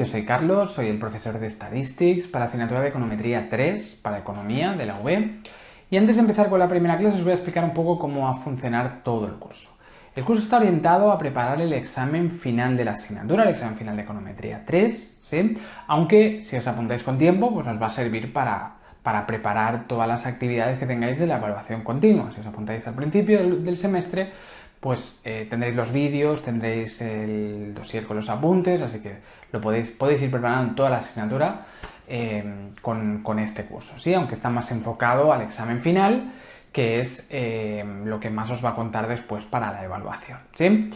Yo soy Carlos, soy el profesor de Statistics para la asignatura de Econometría 3 para Economía de la UB. Y antes de empezar con la primera clase os voy a explicar un poco cómo va a funcionar todo el curso. El curso está orientado a preparar el examen final de la asignatura, el examen final de Econometría 3, ¿sí? Aunque si os apuntáis con tiempo, pues os va a servir para preparar todas las actividades que tengáis de la evaluación continua. Si os apuntáis al principio del semestre, pues tendréis los vídeos, tendréis el dossier con los apuntes, así que podéis ir preparando toda la asignatura con este curso, ¿sí? Aunque está más enfocado al examen final, que es lo que más os va a contar después para la evaluación, ¿sí?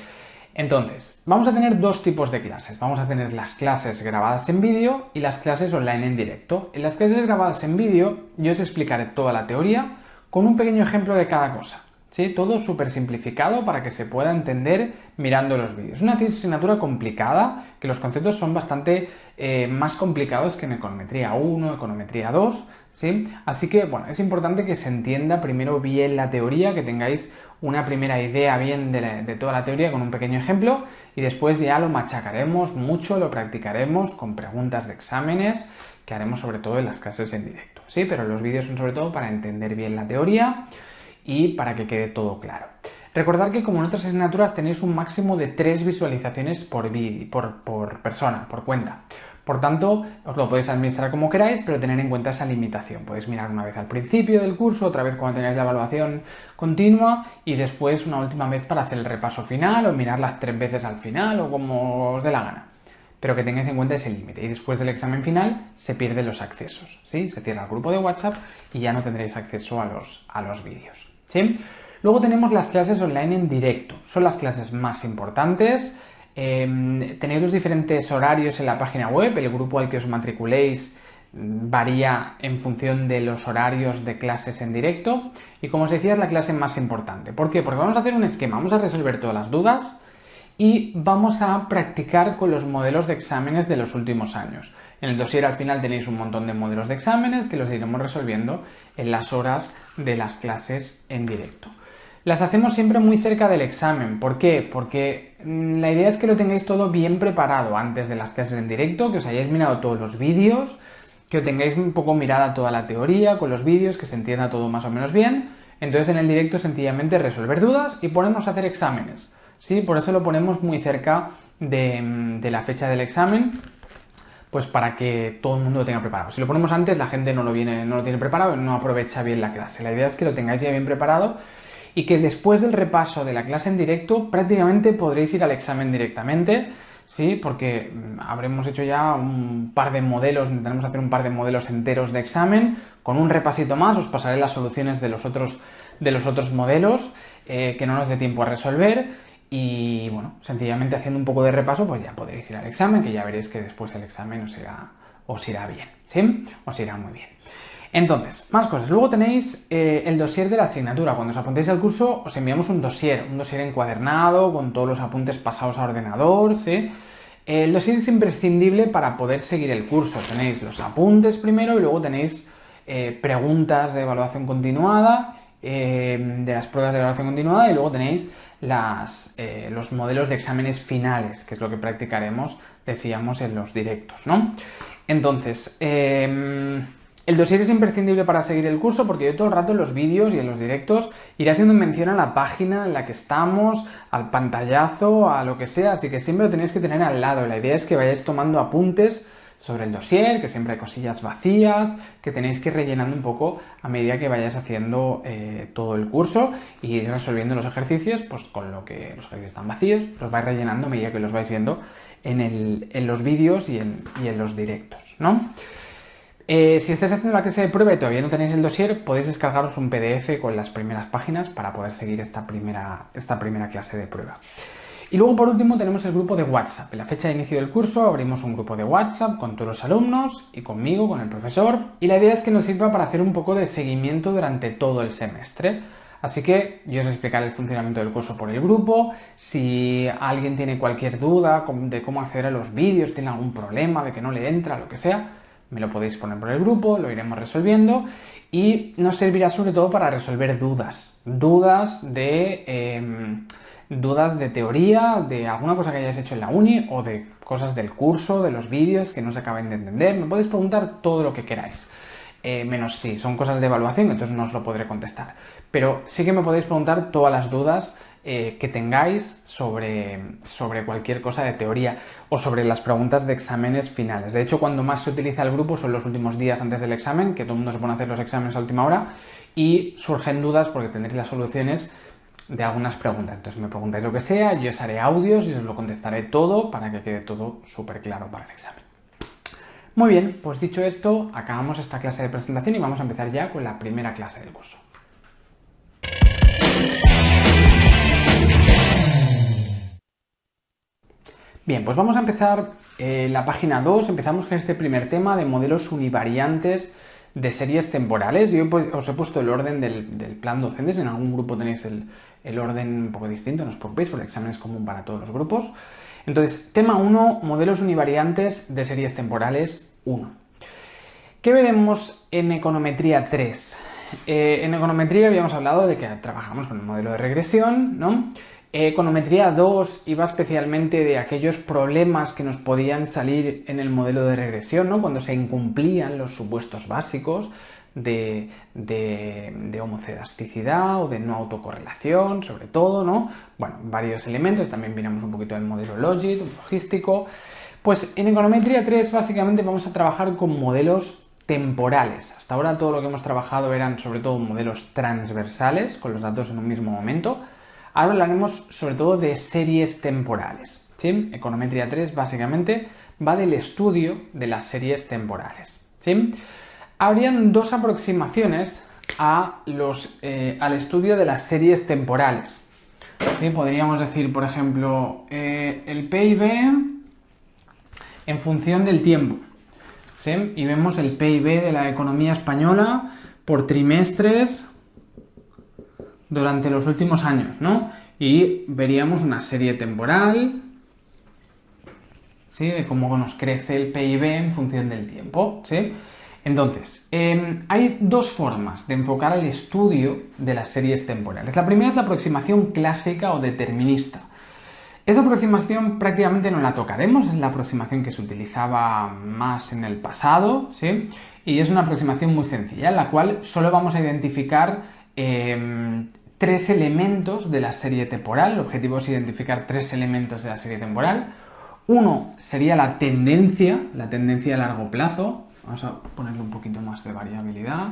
Entonces, vamos a tener dos tipos de clases. Vamos a tener las clases grabadas en vídeo y las clases online en directo. En las clases grabadas en vídeo yo os explicaré toda la teoría con un pequeño ejemplo de cada cosa. ¿Sí? Todo súper simplificado para que se pueda entender mirando los vídeos. Es una asignatura complicada, que los conceptos son bastante más complicados que en Econometría 1, Econometría 2, ¿sí? Así que, bueno, es importante que se entienda primero bien la teoría, que tengáis una primera idea bien de toda la teoría con un pequeño ejemplo y después ya lo machacaremos mucho, lo practicaremos con preguntas de exámenes que haremos sobre todo en las clases en directo, ¿sí? Pero los vídeos son sobre todo para entender bien la teoría y para que quede todo claro. Recordad que como en otras asignaturas tenéis un máximo de 3 visualizaciones por persona, por cuenta. Por tanto, os lo podéis administrar como queráis, pero tener en cuenta esa limitación. Podéis mirar una vez al principio del curso, otra vez cuando tengáis la evaluación continua y después una última vez para hacer el repaso final o mirarlas 3 veces al final o como os dé la gana. Pero que tengáis en cuenta ese límite. Y después del examen final se pierden los accesos, ¿sí? Se cierra el grupo de WhatsApp y ya no tendréis acceso a los vídeos, ¿sí? Luego tenemos las clases online en directo. Son las clases más importantes. Tenéis los diferentes horarios en la página web. El grupo al que os matriculéis varía en función de los horarios de clases en directo. Y como os decía, es la clase más importante. ¿Por qué? Porque vamos a hacer un esquema. Vamos a resolver todas las dudas y vamos a practicar con los modelos de exámenes de los últimos años. En el dossier al final tenéis un montón de modelos de exámenes que los iremos resolviendo en las horas de las clases en directo. Las hacemos siempre muy cerca del examen. ¿Por qué? Porque la idea es que lo tengáis todo bien preparado antes de las clases en directo, que os hayáis mirado todos los vídeos, que os tengáis un poco mirada toda la teoría con los vídeos, que se entienda todo más o menos bien. Entonces en el directo sencillamente resolver dudas y ponernos a hacer exámenes. ¿Sí? Por eso lo ponemos muy cerca de la fecha del examen, pues para que todo el mundo lo tenga preparado. Si lo ponemos antes, la gente no lo tiene preparado y no aprovecha bien la clase. La idea es que lo tengáis ya bien preparado y que después del repaso de la clase en directo prácticamente podréis ir al examen directamente, ¿sí? Porque habremos hecho ya un par de modelos, intentaremos hacer un par de modelos enteros de examen. Con un repasito más os pasaré las soluciones de los otros modelos que no nos dé tiempo a resolver. Y bueno, sencillamente haciendo un poco de repaso, pues ya podréis ir al examen, que ya veréis que después el examen os irá bien, ¿sí? Os irá muy bien. Entonces, más cosas. Luego tenéis el dossier de la asignatura. Cuando os apuntéis al curso, os enviamos un dossier encuadernado con todos los apuntes pasados a ordenador, ¿sí? El dossier es imprescindible para poder seguir el curso. Tenéis los apuntes primero y luego tenéis preguntas de evaluación continuada, de las pruebas de evaluación continuada y luego tenéis los modelos de exámenes finales, que es lo que practicaremos, decíamos, en los directos, ¿no? Entonces, el dossier es imprescindible para seguir el curso porque yo todo el rato en los vídeos y en los directos iré haciendo mención a la página en la que estamos, al pantallazo, a lo que sea, así que siempre lo tenéis que tener al lado. La idea es que vayáis tomando apuntes sobre el dossier, que siempre hay cosillas vacías, que tenéis que ir rellenando un poco a medida que vayáis haciendo todo el curso y ir resolviendo los ejercicios, pues con lo que los ejercicios están vacíos, los vais rellenando a medida que los vais viendo en los vídeos y en los directos, ¿no? Si estáis haciendo la clase de prueba y todavía no tenéis el dossier, podéis descargaros un PDF con las primeras páginas para poder seguir esta primera clase de prueba. Y luego, por último, tenemos el grupo de WhatsApp. En la fecha de inicio del curso abrimos un grupo de WhatsApp con todos los alumnos y conmigo, con el profesor. Y la idea es que nos sirva para hacer un poco de seguimiento durante todo el semestre. Así que yo os explicaré el funcionamiento del curso por el grupo. Si alguien tiene cualquier duda de cómo acceder a los vídeos, tiene algún problema, de que no le entra, lo que sea, me lo podéis poner por el grupo, lo iremos resolviendo. Y nos servirá sobre todo para resolver dudas de teoría, de alguna cosa que hayáis hecho en la uni o de cosas del curso, de los vídeos que no se acaben de entender. Me podéis preguntar todo lo que queráis. Menos si son cosas de evaluación, entonces no os lo podré contestar. Pero sí que me podéis preguntar todas las dudas que tengáis sobre cualquier cosa de teoría o sobre las preguntas de exámenes finales. De hecho, cuando más se utiliza el grupo son los últimos días antes del examen, que todo el mundo se pone a hacer los exámenes a última hora y surgen dudas porque tendréis las soluciones de algunas preguntas. Entonces me preguntáis lo que sea, yo os haré audios y os lo contestaré todo para que quede todo súper claro para el examen. Muy bien, pues dicho esto, acabamos esta clase de presentación y vamos a empezar ya con la primera clase del curso. Bien, pues vamos a empezar la página 2, empezamos con este primer tema de modelos univariantes de series temporales. Yo pues, os he puesto el orden del plan docente, si en algún grupo tenéis el orden un poco distinto, no os preocupéis, porque el examen es común para todos los grupos. Entonces, tema 1, modelos univariantes de series temporales 1. ¿Qué veremos en econometría 3? En econometría habíamos hablado de que trabajamos con el modelo de regresión, ¿no? Econometría 2 iba especialmente de aquellos problemas que nos podían salir en el modelo de regresión, ¿no? Cuando se incumplían los supuestos básicos de homocedasticidad o de no autocorrelación, sobre todo, ¿no? Bueno, varios elementos, también miramos un poquito del modelo logístico. Pues en econometría 3 básicamente vamos a trabajar con modelos temporales. Hasta ahora todo lo que hemos trabajado eran sobre todo modelos transversales, con los datos en un mismo momento. Ahora hablaremos sobre todo de series temporales, ¿sí? Econometría 3 básicamente va del estudio de las series temporales, ¿sí? Habrían dos aproximaciones al estudio de las series temporales, ¿sí? Podríamos decir, por ejemplo, el PIB en función del tiempo, ¿sí? Y vemos el PIB de la economía española por trimestres durante los últimos años, ¿no? Y veríamos una serie temporal, ¿sí? De cómo nos crece el PIB en función del tiempo, ¿sí? Entonces, hay dos formas de enfocar el estudio de las series temporales. La primera es la aproximación clásica o determinista. Esta aproximación prácticamente no la tocaremos, es la aproximación que se utilizaba más en el pasado, ¿sí? Y es una aproximación muy sencilla, en la cual solo vamos a identificar tres elementos de la serie temporal. El objetivo es identificar tres elementos de la serie temporal. Uno sería la tendencia a largo plazo. Vamos a ponerle un poquito más de variabilidad.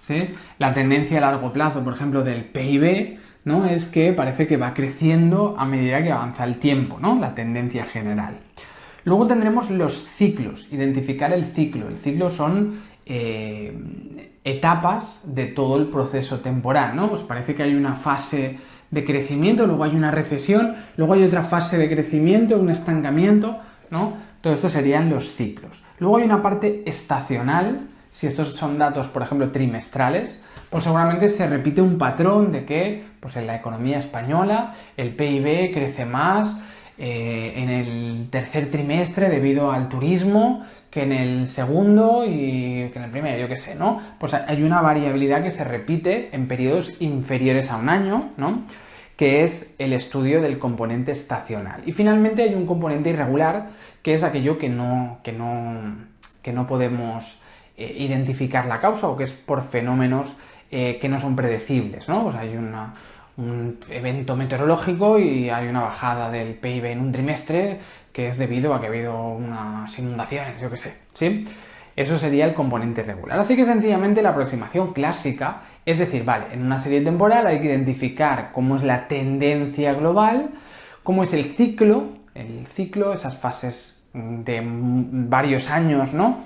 ¿Sí? La tendencia a largo plazo, por ejemplo, del PIB, ¿no? Es que parece que va creciendo a medida que avanza el tiempo, ¿no? La tendencia general. Luego tendremos los ciclos, identificar el ciclo. El ciclo son etapas de todo el proceso temporal, ¿no? Pues parece que hay una fase de crecimiento, luego hay una recesión, luego hay otra fase de crecimiento, un estancamiento, ¿no? Todo esto serían los ciclos. Luego hay una parte estacional. Si estos son datos, por ejemplo, trimestrales, pues seguramente se repite un patrón de que pues en la economía española el PIB crece más en el tercer trimestre debido al turismo que en el segundo y que en el primero, yo qué sé, ¿no? Pues hay una variabilidad que se repite en periodos inferiores a un año, ¿no? Que es el estudio del componente estacional. Y finalmente hay un componente irregular, que es aquello que no podemos identificar la causa o que es por fenómenos que no son predecibles, ¿no? Pues hay un evento meteorológico y hay una bajada del PIB en un trimestre que es debido a que ha habido unas inundaciones, yo qué sé, ¿sí? Eso sería el componente irregular. Así que sencillamente la aproximación clásica es decir, vale, en una serie temporal hay que identificar cómo es la tendencia global, cómo es el ciclo, esas fases de varios años, ¿no?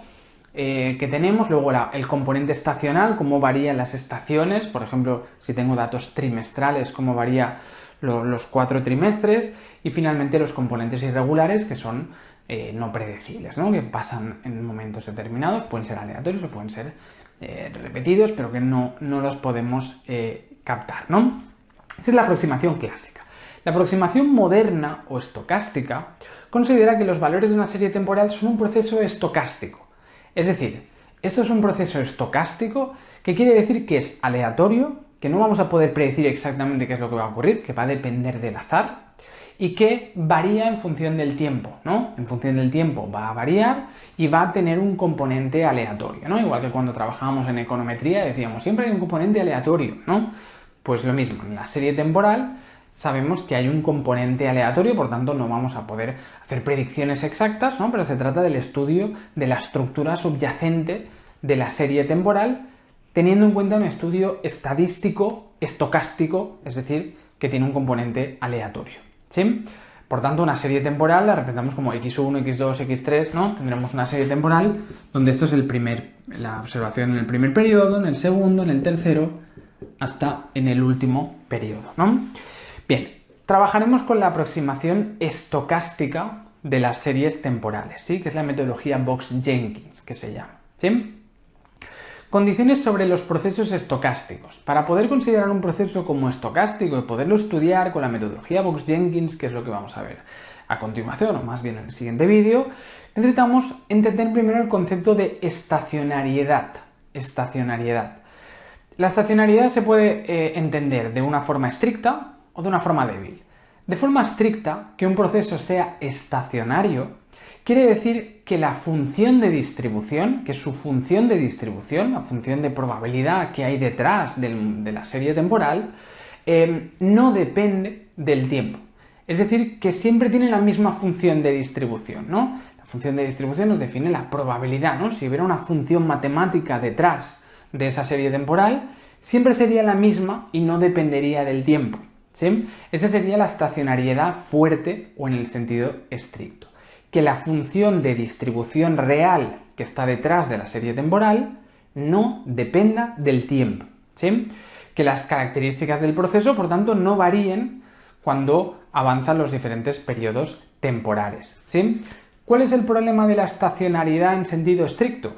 Que tenemos, luego el componente estacional, cómo varían las estaciones, por ejemplo, si tengo datos trimestrales, cómo varía los 4 trimestres, y finalmente los componentes irregulares, que son no predecibles, ¿no? Que pasan en momentos determinados, pueden ser aleatorios o pueden ser repetidos, pero que no los podemos captar, ¿no? Esa es la aproximación clásica. La aproximación moderna o estocástica considera que los valores de una serie temporal son un proceso estocástico. Es decir, esto es un proceso estocástico que quiere decir que es aleatorio que no vamos a poder predecir exactamente qué es lo que va a ocurrir, que va a depender del azar y que varía en función del tiempo, ¿no? En función del tiempo va a variar y va a tener un componente aleatorio, ¿no? Igual que cuando trabajábamos en econometría decíamos, siempre hay un componente aleatorio, ¿no? Pues lo mismo, en la serie temporal sabemos que hay un componente aleatorio, por tanto no vamos a poder hacer predicciones exactas, ¿no? Pero se trata del estudio de la estructura subyacente de la serie temporal, teniendo en cuenta un estudio estadístico, estocástico, es decir, que tiene un componente aleatorio, ¿sí? Por tanto, una serie temporal la representamos como x1, x2, x3, ¿no? Tendremos una serie temporal donde esto es la observación en el primer periodo, en el segundo, en el tercero, hasta en el último periodo, ¿no? Bien, trabajaremos con la aproximación estocástica de las series temporales, ¿sí? Que es la metodología Box-Jenkins, que se llama, ¿sí? Condiciones sobre los procesos estocásticos. Para poder considerar un proceso como estocástico y poderlo estudiar con la metodología Box-Jenkins, que es lo que vamos a ver a continuación, o más bien en el siguiente vídeo, necesitamos entender primero el concepto de estacionariedad. La estacionariedad se puede entender de una forma estricta o de una forma débil. De forma estricta, que un proceso sea estacionario quiere decir que la función de distribución, que su función de distribución, la función de probabilidad que hay detrás de la serie temporal, no depende del tiempo. Es decir, que siempre tiene la misma función de distribución, ¿no? La función de distribución nos define la probabilidad, ¿no? Si hubiera una función matemática detrás de esa serie temporal, siempre sería la misma y no dependería del tiempo, ¿sí? Esa sería la estacionariedad fuerte o en el sentido estricto. Que la función de distribución real que está detrás de la serie temporal no dependa del tiempo, ¿sí? Que las características del proceso, por tanto, no varíen cuando avanzan los diferentes periodos temporales, ¿sí? ¿Cuál es el problema de la estacionariedad en sentido estricto?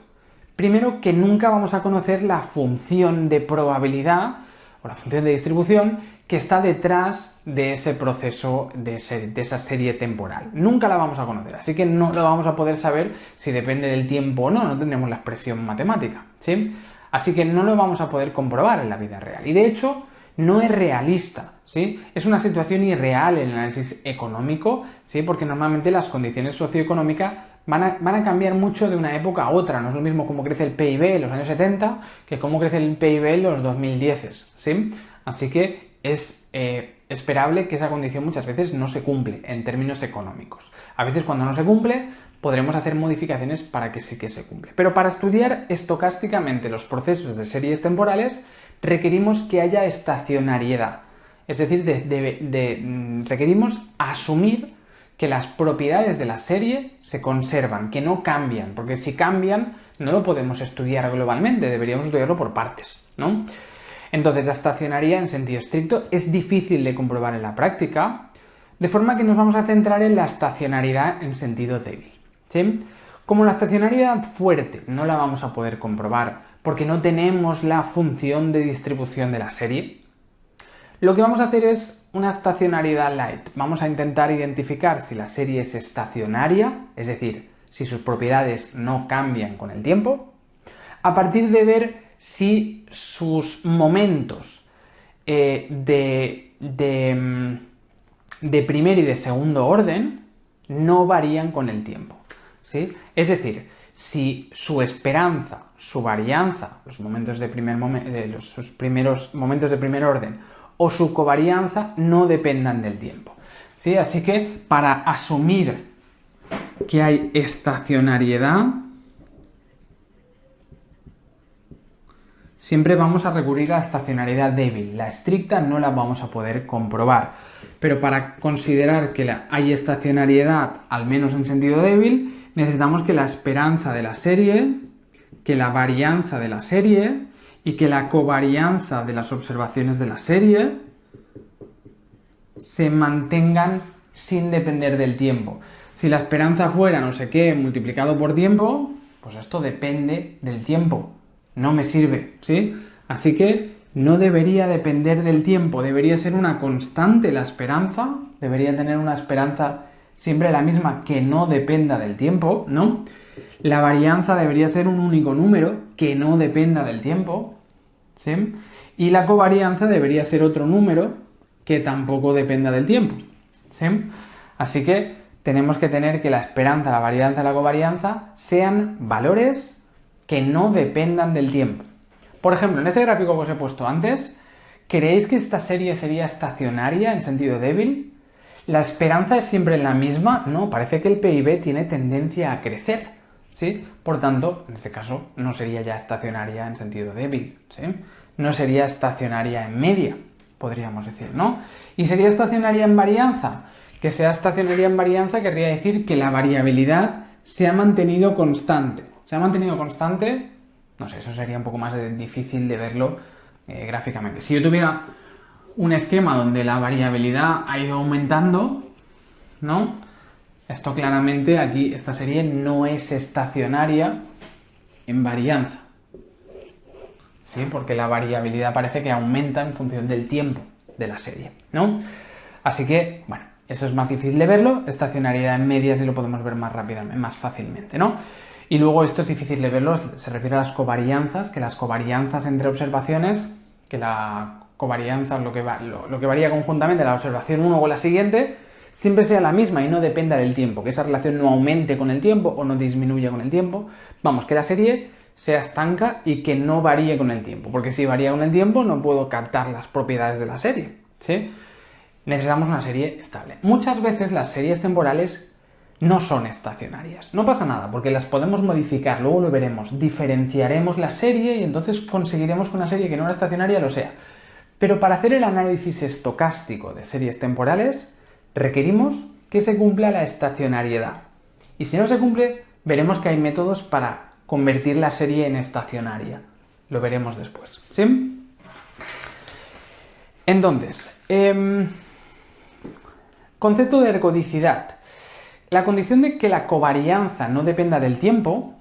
Primero, que nunca vamos a conocer la función de probabilidad o la función de distribución que está detrás de ese proceso, de esa serie temporal. Nunca la vamos a conocer, así que no lo vamos a poder saber si depende del tiempo o no, no tendremos la expresión matemática, ¿sí? Así que no lo vamos a poder comprobar en la vida real. Y de hecho, no es realista, ¿sí? Es una situación irreal en el análisis económico, ¿sí? Porque normalmente las condiciones socioeconómicas van a cambiar mucho de una época a otra. No es lo mismo cómo crece el PIB en los años 70 que cómo crece el PIB en los 2010, ¿sí? Así que es esperable que esa condición muchas veces no se cumple en términos económicos. A veces cuando no se cumple podremos hacer modificaciones para que sí que se cumple. Pero para estudiar estocásticamente los procesos de series temporales requerimos que haya estacionariedad. Es decir, requerimos asumir que las propiedades de la serie se conservan, que no cambian, porque si cambian no lo podemos estudiar globalmente, deberíamos estudiarlo por partes, ¿no? Entonces, la estacionariedad en sentido estricto es difícil de comprobar en la práctica, de forma que nos vamos a centrar en la estacionariedad en sentido débil, ¿sí? Como la estacionariedad fuerte no la vamos a poder comprobar porque no tenemos la función de distribución de la serie, lo que vamos a hacer es una estacionariedad light. Vamos a intentar identificar si la serie es estacionaria, es decir, si sus propiedades no cambian con el tiempo, a partir de ver si sus momentos de primer y de segundo orden no varían con el tiempo, ¿sí? Es decir, si su esperanza, su varianza, sus primeros momentos de primer orden o su covarianza no dependan del tiempo, ¿sí? Así que para asumir que hay estacionariedad, siempre vamos a recurrir a la estacionariedad débil. La estricta no la vamos a poder comprobar. Pero para considerar que hay estacionariedad, al menos en sentido débil, necesitamos que la esperanza de la serie, que la varianza de la serie y que la covarianza de las observaciones de la serie se mantengan sin depender del tiempo. Si la esperanza fuera no sé qué multiplicado por tiempo, pues esto depende del tiempo. No me sirve, ¿sí? Así que no debería depender del tiempo, debería ser una constante la esperanza, debería tener una esperanza siempre la misma que no dependa del tiempo, ¿no? La varianza debería ser un único número que no dependa del tiempo, ¿sí? Y la covarianza debería ser otro número que tampoco dependa del tiempo, ¿sí? Así que tenemos que tener que la esperanza, la varianza y la covarianza sean valores que no dependan del tiempo. Por ejemplo, en este gráfico que os he puesto antes, ¿creéis que esta serie sería estacionaria en sentido débil? ¿La esperanza es siempre la misma? No, parece que el PIB tiene tendencia a crecer, ¿sí? Por tanto, en este caso, no sería ya estacionaria en sentido débil, ¿sí? No sería estacionaria en media, podríamos decir, ¿no? ¿Y sería estacionaria en varianza? Que sea estacionaria en varianza querría decir que la variabilidad se ha mantenido constante. ¿Se ha mantenido constante? No sé, eso sería un poco más difícil de verlo gráficamente. Si yo tuviera un esquema donde la variabilidad ha ido aumentando, ¿no? Esto claramente aquí, esta serie no es estacionaria en varianza, ¿sí? Porque la variabilidad parece que aumenta en función del tiempo de la serie, ¿no? Así que, bueno, eso es más difícil de verlo. Estacionariedad en medias y lo podemos ver más rápidamente, más fácilmente, ¿no? Y luego esto es difícil de verlo, se refiere a las covarianzas, que las covarianzas entre observaciones, que la covarianza, lo que varía conjuntamente la observación 1 con la siguiente, siempre sea la misma y no dependa del tiempo, que esa relación no aumente con el tiempo o no disminuya con el tiempo. Vamos, que la serie sea estanca y que no varíe con el tiempo, porque si varía con el tiempo no puedo captar las propiedades de la serie, ¿sí? Necesitamos una serie estable. Muchas veces las series temporales no son estacionarias. No pasa nada, porque las podemos modificar, luego lo veremos. Diferenciaremos la serie y entonces conseguiremos que una serie que no era estacionaria lo sea. Pero para hacer el análisis estocástico de series temporales, requerimos que se cumpla la estacionariedad. Y si no se cumple, veremos que hay métodos para convertir la serie en estacionaria. Lo veremos después, ¿sí? Entonces, concepto de ergodicidad. La condición de que la covarianza no dependa del tiempo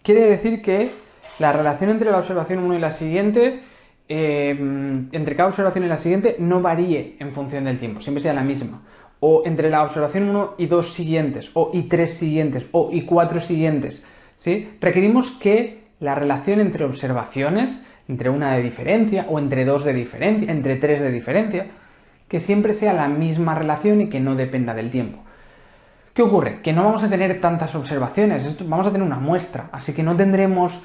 quiere decir que la relación entre la observación 1 y la siguiente, entre cada observación y la siguiente, no varíe en función del tiempo, siempre sea la misma. O entre la observación 1 y 2 siguientes, o y 3 siguientes, o y 4 siguientes, ¿sí? Requerimos que la relación entre observaciones, entre una de diferencia, o entre 2 de diferencia, entre 3 de diferencia, que siempre sea la misma relación y que no dependa del tiempo. ¿Qué ocurre? Que no vamos a tener tantas observaciones, vamos a tener una muestra, así que no tendremos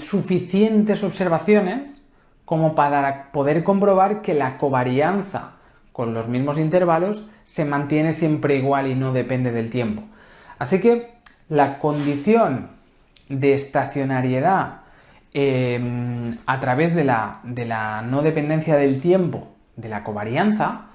suficientes observaciones como para poder comprobar que la covarianza con los mismos intervalos se mantiene siempre igual y no depende del tiempo. Así que la condición de estacionariedad a través de la no dependencia del tiempo de la covarianza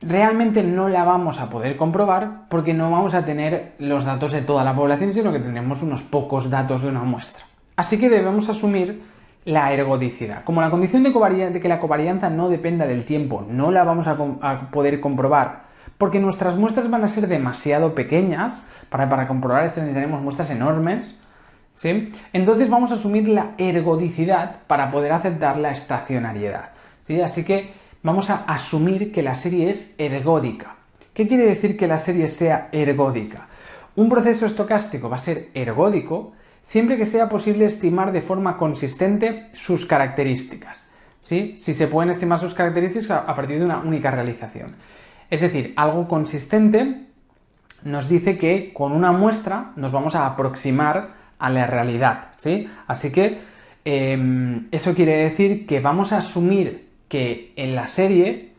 realmente no la vamos a poder comprobar porque no vamos a tener los datos de toda la población, sino que tendremos unos pocos datos de una muestra. Así que debemos asumir la ergodicidad. Como la condición de que la covarianza no dependa del tiempo no la vamos a poder comprobar porque nuestras muestras van a ser demasiado pequeñas, para comprobar esto necesitaremos muestras enormes, ¿sí? Entonces vamos a asumir la ergodicidad para poder aceptar la estacionariedad, ¿sí? Así que vamos a asumir que la serie es ergódica. ¿Qué quiere decir que la serie sea ergódica? Un proceso estocástico va a ser ergódico siempre que sea posible estimar de forma consistente sus características, ¿sí? Si se pueden estimar sus características a partir de una única realización. Es decir, algo consistente nos dice que con una muestra nos vamos a aproximar a la realidad, ¿sí? Así que eso quiere decir que vamos a asumir que en la serie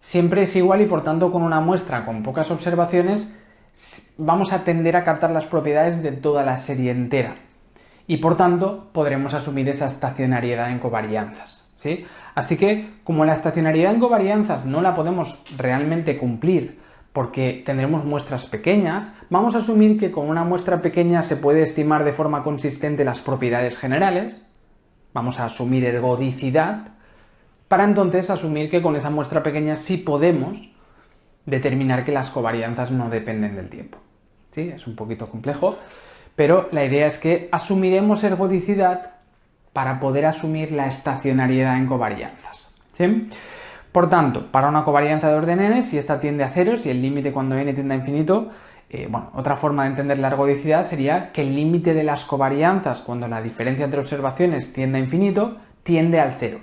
siempre es igual y por tanto con una muestra con pocas observaciones vamos a tender a captar las propiedades de toda la serie entera y por tanto podremos asumir esa estacionariedad en covarianzas, ¿sí? Así que como la estacionariedad en covarianzas no la podemos realmente cumplir porque tendremos muestras pequeñas, vamos a asumir que con una muestra pequeña se puede estimar de forma consistente las propiedades generales, vamos a asumir ergodicidad, para entonces asumir que con esa muestra pequeña sí podemos determinar que las covarianzas no dependen del tiempo. ¿Sí? Es un poquito complejo, pero la idea es que asumiremos ergodicidad para poder asumir la estacionariedad en covarianzas, ¿sí? Por tanto, para una covarianza de orden n, si esta tiende a 0, si el límite cuando n tiende a infinito, otra forma de entender la ergodicidad sería que el límite de las covarianzas cuando la diferencia entre observaciones tiende a infinito tiende al 0.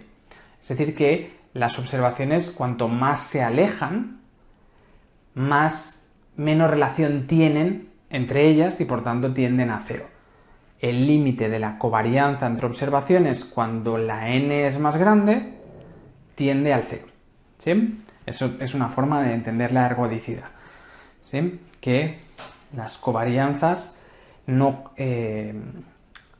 Es decir, que las observaciones, cuanto más se alejan, menos relación tienen entre ellas y por tanto tienden a 0. El límite de la covarianza entre observaciones cuando la n es más grande tiende al 0. ¿Sí? Eso es una forma de entender la ergodicidad. ¿Sí? Que las covarianzas no,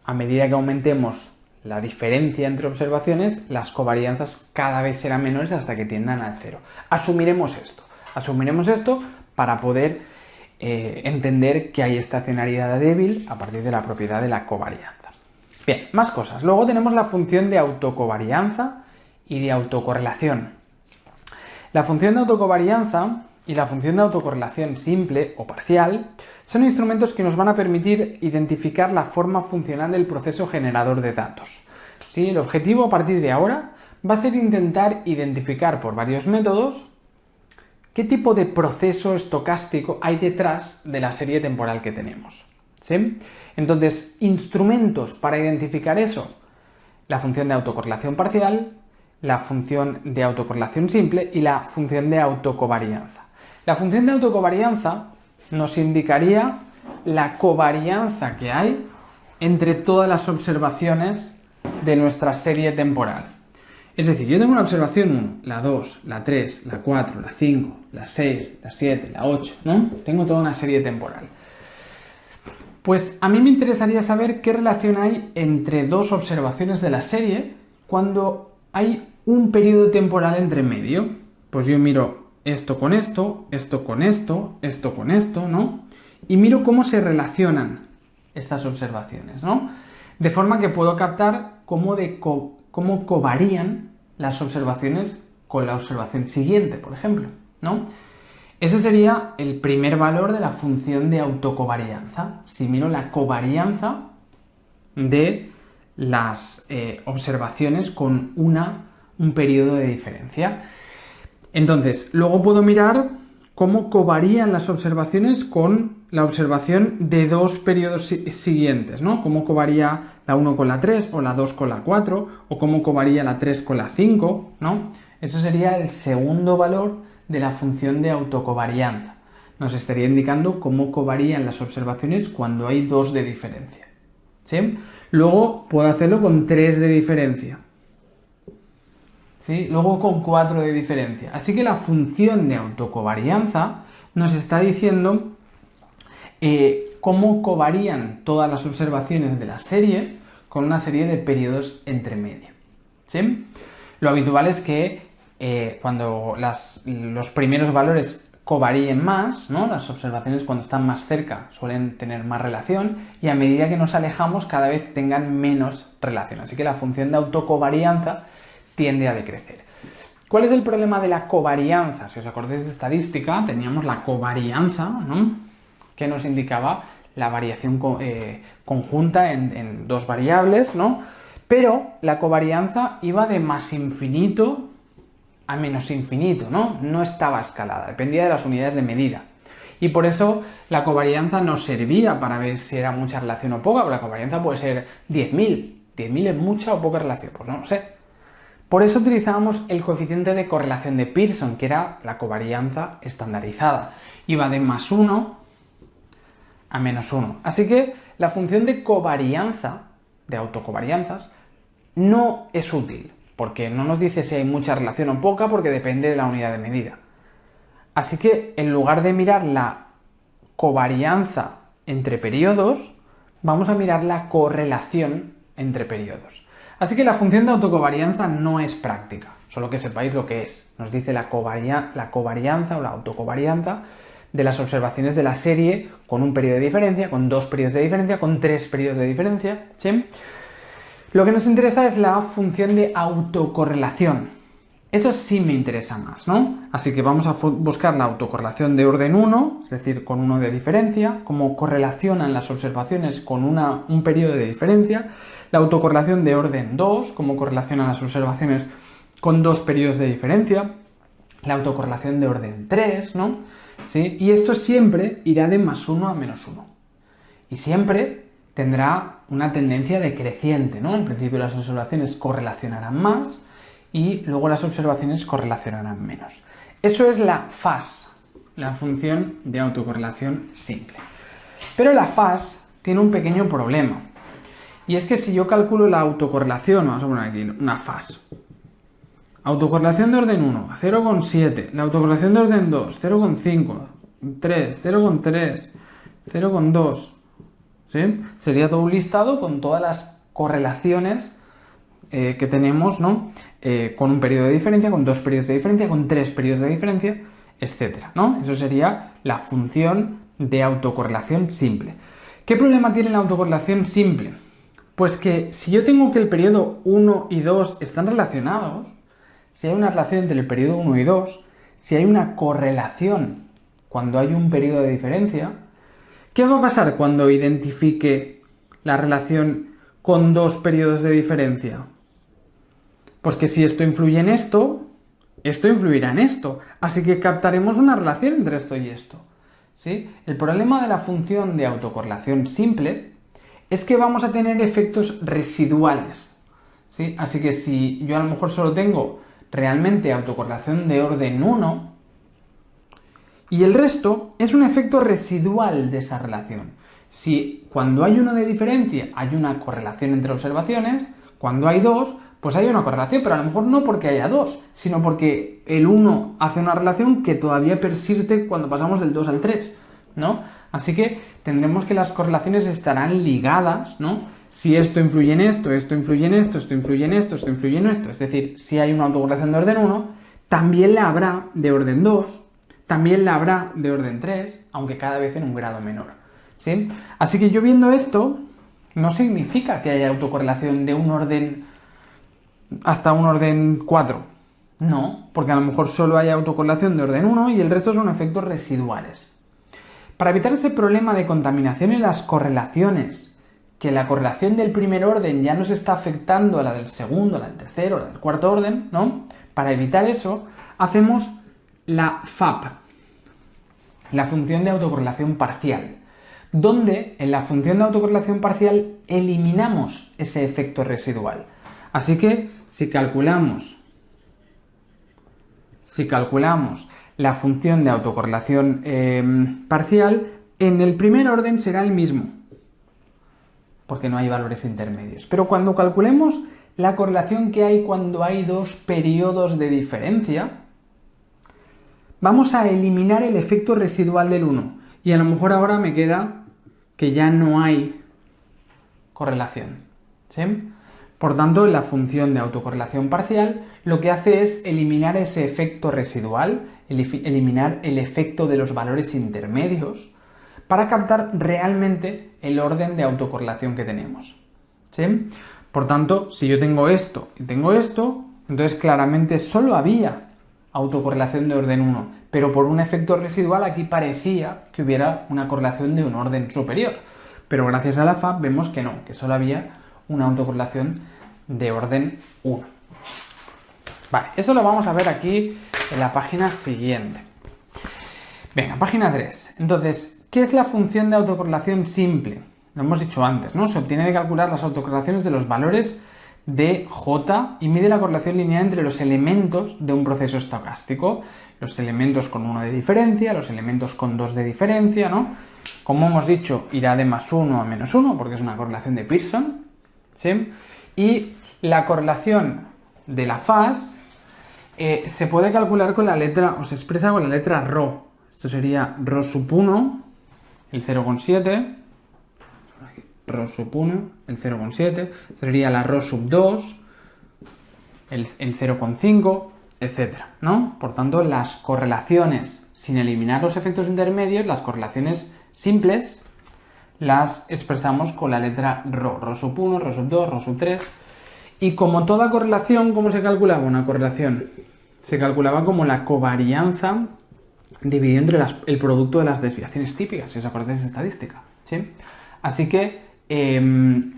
a medida que aumentemos la diferencia entre observaciones, las covarianzas cada vez serán menores hasta que tiendan al 0. Asumiremos esto para poder entender que hay estacionariedad débil a partir de la propiedad de la covarianza. Bien, más cosas. Luego tenemos la función de autocovarianza y de autocorrelación. La función de autocovarianza y la función de autocorrelación simple o parcial son instrumentos que nos van a permitir identificar la forma funcional del proceso generador de datos. ¿Sí? El objetivo a partir de ahora va a ser intentar identificar por varios métodos qué tipo de proceso estocástico hay detrás de la serie temporal que tenemos. ¿Sí? Entonces, instrumentos para identificar eso: la función de autocorrelación parcial, la función de autocorrelación simple y la función de autocovarianza. La función de autocovarianza nos indicaría la covarianza que hay entre todas las observaciones de nuestra serie temporal. Es decir, yo tengo una observación 1, la 2, la 3, la 4, la 5, la 6, la 7, la 8, ¿no? Tengo toda una serie temporal. Pues a mí me interesaría saber qué relación hay entre dos observaciones de la serie cuando hay un periodo temporal entre medio. Pues yo miro esto con esto, esto con esto, esto con esto, ¿no? Y miro cómo se relacionan estas observaciones, ¿no? De forma que puedo captar cómo covarían las observaciones con la observación siguiente, por ejemplo, ¿no? Ese sería el primer valor de la función de autocovarianza. Si miro la covarianza de las observaciones con un periodo de diferencia. Entonces, luego puedo mirar cómo covarían las observaciones con la observación de dos periodos siguientes, ¿no? Cómo covaría la 1 con la 3 o la 2 con la 4 o cómo covaría la 3 con la 5, ¿no? Eso sería el segundo valor de la función de autocovarianza. Nos estaría indicando cómo covarían las observaciones cuando hay 2 de diferencia. ¿Sí? Luego puedo hacerlo con 3 de diferencia. ¿Sí? Luego con 4 de diferencia. Así que la función de autocovarianza nos está diciendo cómo covarían todas las observaciones de la serie con una serie de periodos entre medio. ¿Sí? Lo habitual es que cuando los primeros valores covaríen más, ¿no? Las observaciones cuando están más cerca suelen tener más relación y a medida que nos alejamos cada vez tengan menos relación. Así que la función de autocovarianza tiende a decrecer. ¿Cuál es el problema de la covarianza? Si os acordáis de estadística, teníamos la covarianza, ¿no? Que nos indicaba la variación conjunta en dos variables, ¿no? Pero la covarianza iba de más infinito a menos infinito, ¿no? No estaba escalada, dependía de las unidades de medida. Y por eso la covarianza nos servía para ver si era mucha relación o poca, porque la covarianza puede ser 10.000. 10.000 es mucha o poca relación, pues no lo sé. Por eso utilizábamos el coeficiente de correlación de Pearson, que era la covarianza estandarizada. Iba de más 1 a menos 1. Así que la función de covarianza, de autocovarianzas, no es útil, porque no nos dice si hay mucha relación o poca, porque depende de la unidad de medida. Así que en lugar de mirar la covarianza entre periodos, vamos a mirar la correlación entre periodos. Así que la función de autocovarianza no es práctica, solo que sepáis lo que es. Nos dice la covarianza o la autocovarianza de las observaciones de la serie con un periodo de diferencia, con 2 periodos de diferencia, con 3 periodos de diferencia, ¿sí? Lo que nos interesa es la función de autocorrelación. Eso sí me interesa más, ¿no? Así que vamos a buscar la autocorrelación de orden 1, es decir, con 1 de diferencia, cómo correlacionan las observaciones con un periodo de diferencia, la autocorrelación de orden 2, cómo correlacionan las observaciones con 2 periodos de diferencia, la autocorrelación de orden 3, ¿no? ¿Sí? Y esto siempre irá de más 1 a menos 1. Y siempre tendrá una tendencia decreciente, ¿no? En principio las observaciones correlacionarán más y luego las observaciones correlacionarán menos. Eso es la FAS, la función de autocorrelación simple. Pero la FAS tiene un pequeño problema. Y es que si yo calculo la autocorrelación, vamos a poner aquí una FAS. Autocorrelación de orden 1, 0,7. La autocorrelación de orden 2, 0,5, 3, 0,3, 0,2. ¿Sí? Sería todo un listado con todas las correlaciones que tenemos, ¿no? Con un periodo de diferencia, con 2 periodos de diferencia, con 3 periodos de diferencia, etcétera, ¿no? Eso sería la función de autocorrelación simple. ¿Qué problema tiene la autocorrelación simple? Pues que si yo tengo que el periodo 1 y 2 están relacionados, si hay una relación entre el periodo 1 y 2, si hay una correlación cuando hay un periodo de diferencia, ¿qué va a pasar cuando identifique la relación con 2 periodos de diferencia? Pues que si esto influye en esto influirá en esto. Así que captaremos una relación entre esto y esto. ¿Sí? El problema de la función de autocorrelación simple es que vamos a tener efectos residuales. ¿Sí? Así que si yo a lo mejor solo tengo realmente autocorrelación de orden 1 y el resto es un efecto residual de esa relación. Si cuando hay 1 de diferencia hay una correlación entre observaciones, cuando hay 2, pues hay una correlación, pero a lo mejor no porque haya 2, sino porque el 1 hace una relación que todavía persiste cuando pasamos del 2 al 3, ¿no? Así que tendremos que las correlaciones estarán ligadas, ¿no? Si esto influye en esto, esto influye en esto, esto influye en esto, esto influye en esto. Es decir, si hay una autocorrelación de orden 1, también la habrá de orden 2, también la habrá de orden 3, aunque cada vez en un grado menor, ¿sí? Así que yo viendo esto, no significa que haya autocorrelación de un orden hasta un orden 4. No, porque a lo mejor solo hay autocorrelación de orden 1 y el resto son efectos residuales. Para evitar ese problema de contaminación en las correlaciones, que la correlación del primer orden ya nos está afectando a la del segundo, a la del tercero, a la del cuarto orden, ¿no? Para evitar eso, hacemos la FAP, la función de autocorrelación parcial, donde en la función de autocorrelación parcial eliminamos ese efecto residual. Así que si calculamos la función de autocorrelación parcial, en el primer orden será el mismo, porque no hay valores intermedios. Pero cuando calculemos la correlación que hay cuando hay 2 periodos de diferencia, vamos a eliminar el efecto residual del 1. Y a lo mejor ahora me queda que ya no hay correlación, ¿sí? Por tanto, la función de autocorrelación parcial lo que hace es eliminar ese efecto residual, eliminar el efecto de los valores intermedios, para captar realmente el orden de autocorrelación que tenemos, ¿sí? Por tanto, si yo tengo esto y tengo esto, entonces claramente solo había autocorrelación de orden 1, pero por un efecto residual aquí parecía que hubiera una correlación de un orden superior. Pero gracias a la FAP vemos que no, que solo había una autocorrelación de orden 1. Vale, eso lo vamos a ver aquí en la página siguiente. Venga, página 3. Entonces, ¿qué es la función de autocorrelación simple? Lo hemos dicho antes, ¿no? Se obtiene de calcular las autocorrelaciones de los valores de J y mide la correlación lineal entre los elementos de un proceso estocástico. Los elementos con 1 de diferencia, los elementos con 2 de diferencia, ¿no? Como hemos dicho, irá de +1 a -1 porque es una correlación de Pearson, ¿sí? Y la correlación de la FAS se puede calcular con la letra, o se expresa con la letra ρ. Esto sería ρ sub 1, el 0,7, ρ sub 1, el 0,7, sería la ρ sub 2, el 0,5, etcétera, ¿no? Por tanto, las correlaciones, sin eliminar los efectos intermedios, las correlaciones simples, las expresamos con la letra ρ sub 1, ρ sub 2, ρ sub 3. Y como toda correlación, ¿cómo se calculaba una correlación? Se calculaba como la covarianza dividido entre el producto de las desviaciones típicas, si os acordáis de estadística, ¿sí? Así que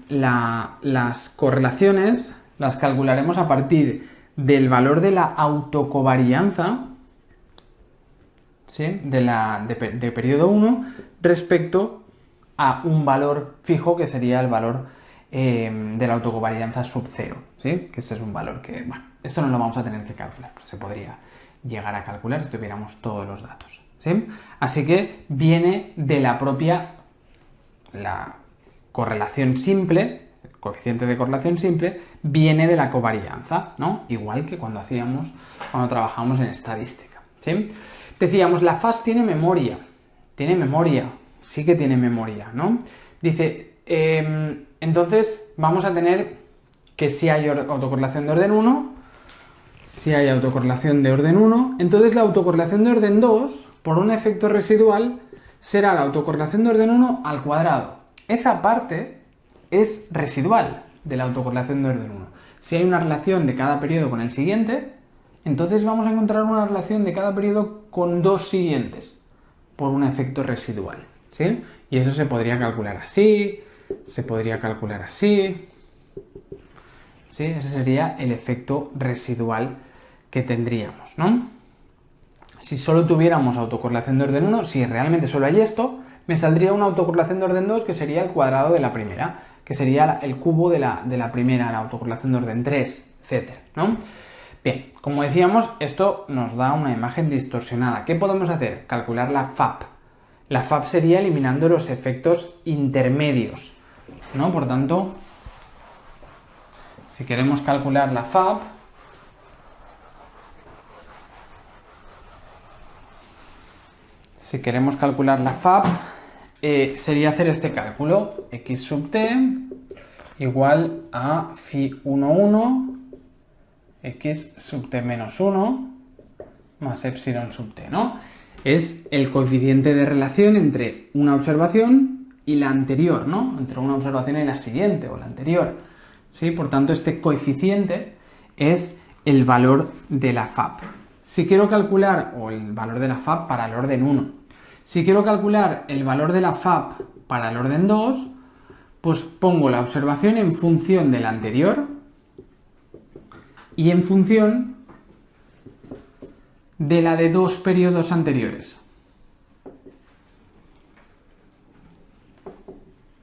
las correlaciones las calcularemos a partir del valor de la autocovarianza, ¿sí? de periodo 1 respecto a un valor fijo que sería el valor de la autocovarianza sub 0, ¿sí? Que este es un valor que, bueno, esto no lo vamos a tener que calcular, pero se podría llegar a calcular si tuviéramos todos los datos, ¿sí? Así que viene de la propia la correlación simple, el coeficiente de correlación simple, viene de la covarianza, ¿no? Igual que cuando trabajamos en estadística, ¿sí? Decíamos, la FAS tiene memoria, sí que tiene memoria, ¿no? Dice, entonces vamos a tener que si hay autocorrelación de orden 1, entonces la autocorrelación de orden 2, por un efecto residual, será la autocorrelación de orden 1 al cuadrado. Esa parte es residual de la autocorrelación de orden 1. Si hay una relación de cada periodo con el siguiente, entonces vamos a encontrar una relación de cada periodo con dos siguientes, por un efecto residual, ¿sí? Y eso se podría calcular así, se podría calcular así, ¿sí? Ese sería el efecto residual que tendríamos, ¿no? Si solo tuviéramos autocorrelación de orden 1, si realmente solo hay esto, me saldría una autocorrelación de orden 2 que sería el cuadrado de la primera, que sería el cubo de la primera, la autocorrelación de orden 3, etc., ¿no? Bien, como decíamos, esto nos da una imagen distorsionada. ¿Qué podemos hacer? Calcular la FAP. La FAP sería eliminando los efectos intermedios, ¿no? Por tanto, si queremos calcular la FAP, sería hacer este cálculo, x sub t igual a phi 1,1 x sub t menos 1 más epsilon sub t, ¿no? Es el coeficiente de relación entre una observación y la anterior, ¿no? Entre una observación y la siguiente o la anterior, ¿sí? Por tanto, este coeficiente es el valor de la FAP. Si quiero calcular, o el valor de la FAP para el orden 1, si quiero calcular el valor de la FAP para el orden 2, pues pongo la observación en función de la anterior y en función de la de dos periodos anteriores.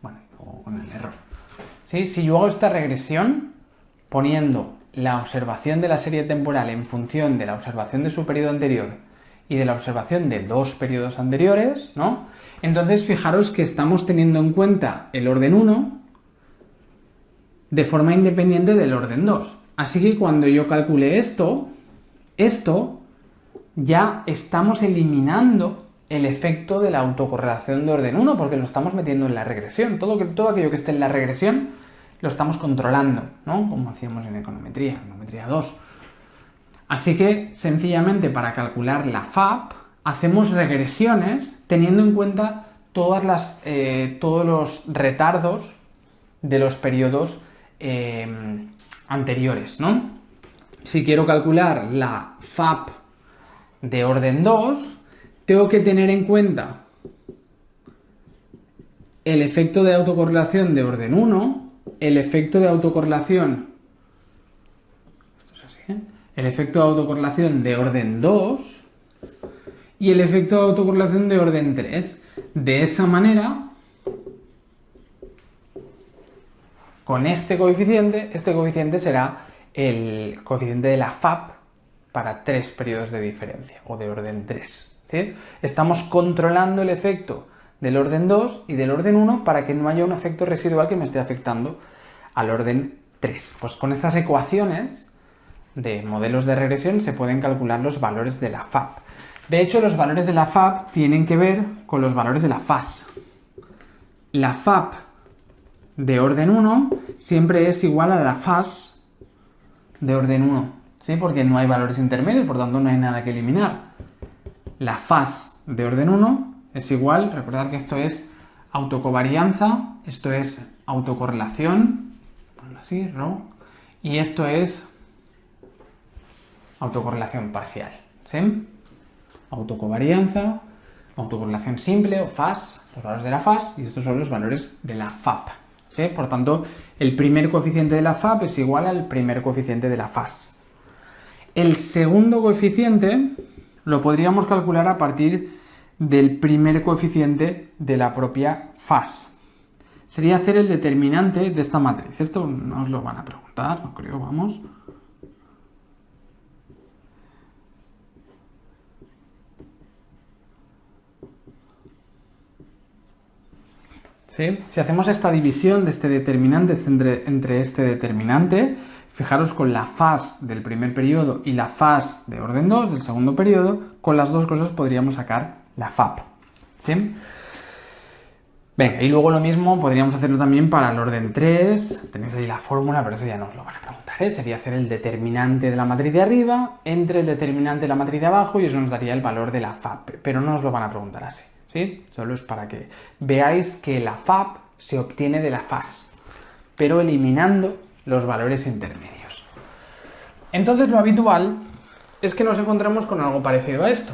Bueno, o con el error. ¿Sí? Si yo hago esta regresión poniendo la observación de la serie temporal en función de la observación de su periodo anterior y de la observación de dos periodos anteriores, ¿no? Entonces fijaros que estamos teniendo en cuenta el orden 1 de forma independiente del orden 2. Así que cuando yo calcule esto ya estamos eliminando el efecto de la autocorrelación de orden 1 porque lo estamos metiendo en la regresión. Todo aquello que esté en la regresión lo estamos controlando, ¿no? Como hacíamos en econometría 2. Así que, sencillamente, para calcular la FAP, hacemos regresiones teniendo en cuenta todos los retardos de los periodos anteriores, ¿no? Si quiero calcular la FAP de orden 2, tengo que tener en cuenta el efecto de autocorrelación de orden 1, el efecto de autocorrelación, el efecto de autocorrelación de orden 2 y el efecto de autocorrelación de orden 3. De esa manera, con este coeficiente será el coeficiente de la FAP para 3 periodos de diferencia, o de orden 3. ¿Sí? Estamos controlando el efecto del orden 2 y del orden 1 para que no haya un efecto residual que me esté afectando al orden 3. Pues con estas ecuaciones de modelos de regresión se pueden calcular los valores de la FAP. De hecho, los valores de la FAP tienen que ver con los valores de la FAS. La FAP de orden 1 siempre es igual a la FAS de orden 1, ¿sí? Porque no hay valores intermedios, por tanto no hay nada que eliminar. La FAS de orden 1 es igual, recordad que esto es autocovarianza, esto es autocorrelación, así, ¿no? Y esto es autocorrelación parcial, ¿sí? Autocovarianza, autocorrelación simple o FAS, los valores de la FAS, y estos son los valores de la FAP, ¿sí? Por tanto, el primer coeficiente de la FAP es igual al primer coeficiente de la FAS. El segundo coeficiente lo podríamos calcular a partir del primer coeficiente de la propia FAS. sería hacer el determinante de esta matriz. Esto no os lo van a preguntar, no creo, vamos. ¿Sí? Si hacemos esta división de este determinante entre este determinante, fijaros con la faz del primer periodo y la faz de orden 2 del segundo periodo, con las dos cosas podríamos sacar la FAP. ¿Sí? Venga, y luego lo mismo podríamos hacerlo también para el orden 3. Tenéis ahí la fórmula, pero eso ya no os lo van a preguntar, ¿eh? Sería hacer el determinante de la matriz de arriba entre el determinante de la matriz de abajo y eso nos daría el valor de la FAP, pero no os lo van a preguntar así, ¿sí? Solo es para que veáis que la FAP se obtiene de la faz, pero eliminando los valores intermedios. Entonces lo habitual es que nos encontremos con algo parecido a esto.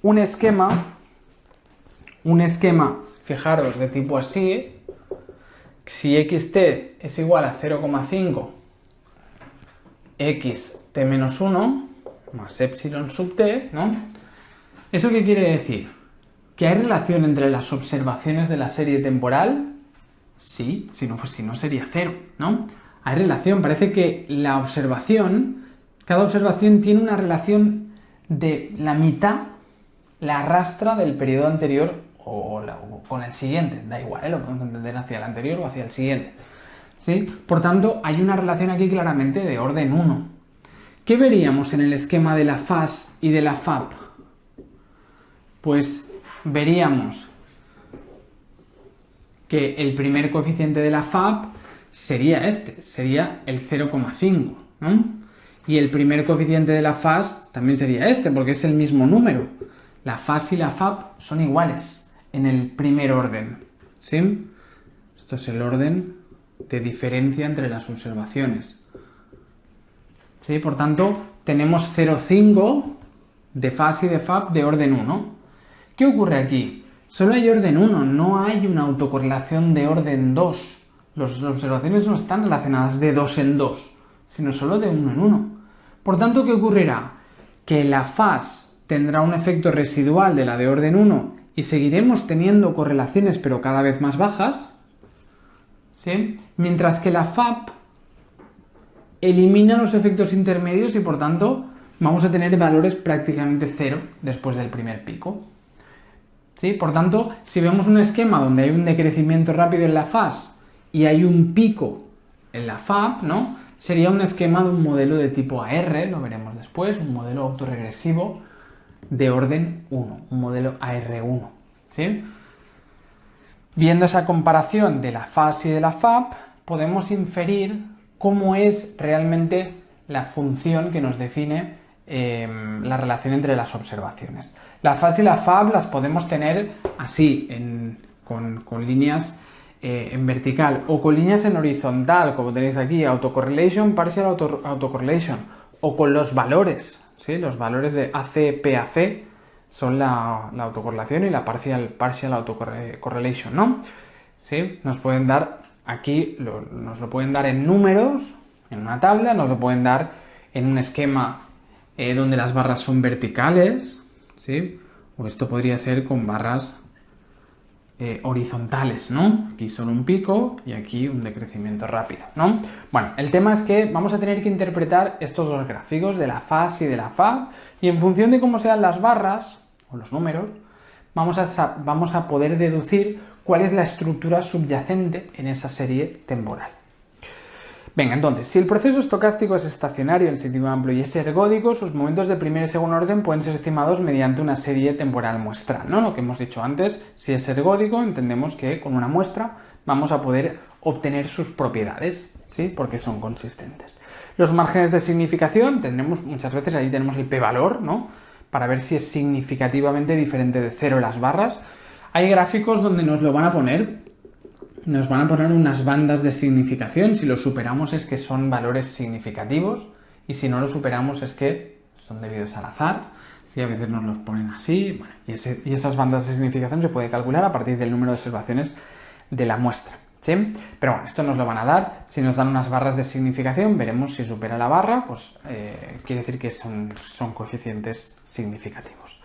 Un esquema, fijaros, de tipo así, si xt es igual a 0,5 xt menos 1 más epsilon sub t, ¿no? ¿Eso qué quiere decir? ¿Que hay relación entre las observaciones de la serie temporal? Sí, si no sería 0, ¿no? Hay relación, parece que cada observación tiene una relación de la mitad, la arrastra del periodo anterior o con el siguiente, da igual, lo podemos entender hacia el anterior o hacia el siguiente. ¿Sí? Por tanto, hay una relación aquí claramente de orden 1. ¿Qué veríamos en el esquema de la faz y de la FAP? Pues veríamos que el primer coeficiente de la FAP sería sería el 0,5, ¿no? Y el primer coeficiente de la faz también sería porque es el mismo número. La faz y la FAP son iguales en el primer orden, ¿sí? Esto es el orden de diferencia entre las observaciones. ¿Sí? Por tanto, tenemos 0,5 de faz y de FAP de orden 1. ¿Qué ocurre aquí? Solo hay orden 1, no hay una autocorrelación de orden 2. Las observaciones no están relacionadas de 2 en 2, sino solo de 1 en 1. Por tanto, ¿qué ocurrirá? Que la faz tendrá un efecto residual de la de orden 1 y seguiremos teniendo correlaciones pero cada vez más bajas, ¿sí? Mientras que la FAP elimina los efectos intermedios y por tanto vamos a tener valores prácticamente 0 después del primer pico. ¿Sí? Por tanto, si vemos un esquema donde hay un decrecimiento rápido en la faz y hay un pico en la FAP, ¿no? Sería un esquema de un modelo de tipo AR, lo veremos después, un modelo autorregresivo de orden 1, un modelo AR1. ¿Sí? Viendo esa comparación de la faz y de la FAP, podemos inferir cómo es realmente la función que nos define la relación entre las observaciones. La faz y la FAP las podemos tener así, con líneas en vertical o con líneas en horizontal, como tenéis aquí, autocorrelation, partial autocorrelation, o con los valores, ¿sí? Los valores de AC, PAC son la autocorrelación y la partial autocorrelation, ¿no? ¿Sí? Nos pueden dar aquí, nos lo pueden dar en números, en una tabla, nos lo pueden dar en un esquema donde las barras son verticales, ¿sí? O esto podría ser con barras horizontales, ¿no? Aquí solo un pico y aquí un decrecimiento rápido, ¿no? Bueno, el tema es que vamos a tener que interpretar estos dos gráficos de la faz y de la FAP y en función de cómo sean las barras o los números, vamos a poder deducir cuál es la estructura subyacente en esa serie temporal. Venga, entonces, si el proceso estocástico es estacionario en sentido amplio y es ergódico, sus momentos de primer y segundo orden pueden ser estimados mediante una serie temporal muestral, ¿no? Lo que hemos dicho antes, si es ergódico, entendemos que con una muestra vamos a poder obtener sus propiedades, ¿sí? Porque son consistentes. Los márgenes de significación, muchas veces ahí tenemos el p-valor, ¿no? Para ver si es significativamente diferente de 0 las barras. Hay gráficos donde nos lo van a poner. Nos van a poner unas bandas de significación, si lo superamos es que son valores significativos y si no lo superamos es que son debidos al azar, ¿sí? A veces nos los ponen así, bueno, y esas bandas de significación se puede calcular a partir del número de observaciones de la muestra, ¿sí? Pero bueno, esto nos lo van a dar, si nos dan unas barras de significación veremos si supera la barra, pues quiere decir que son coeficientes significativos.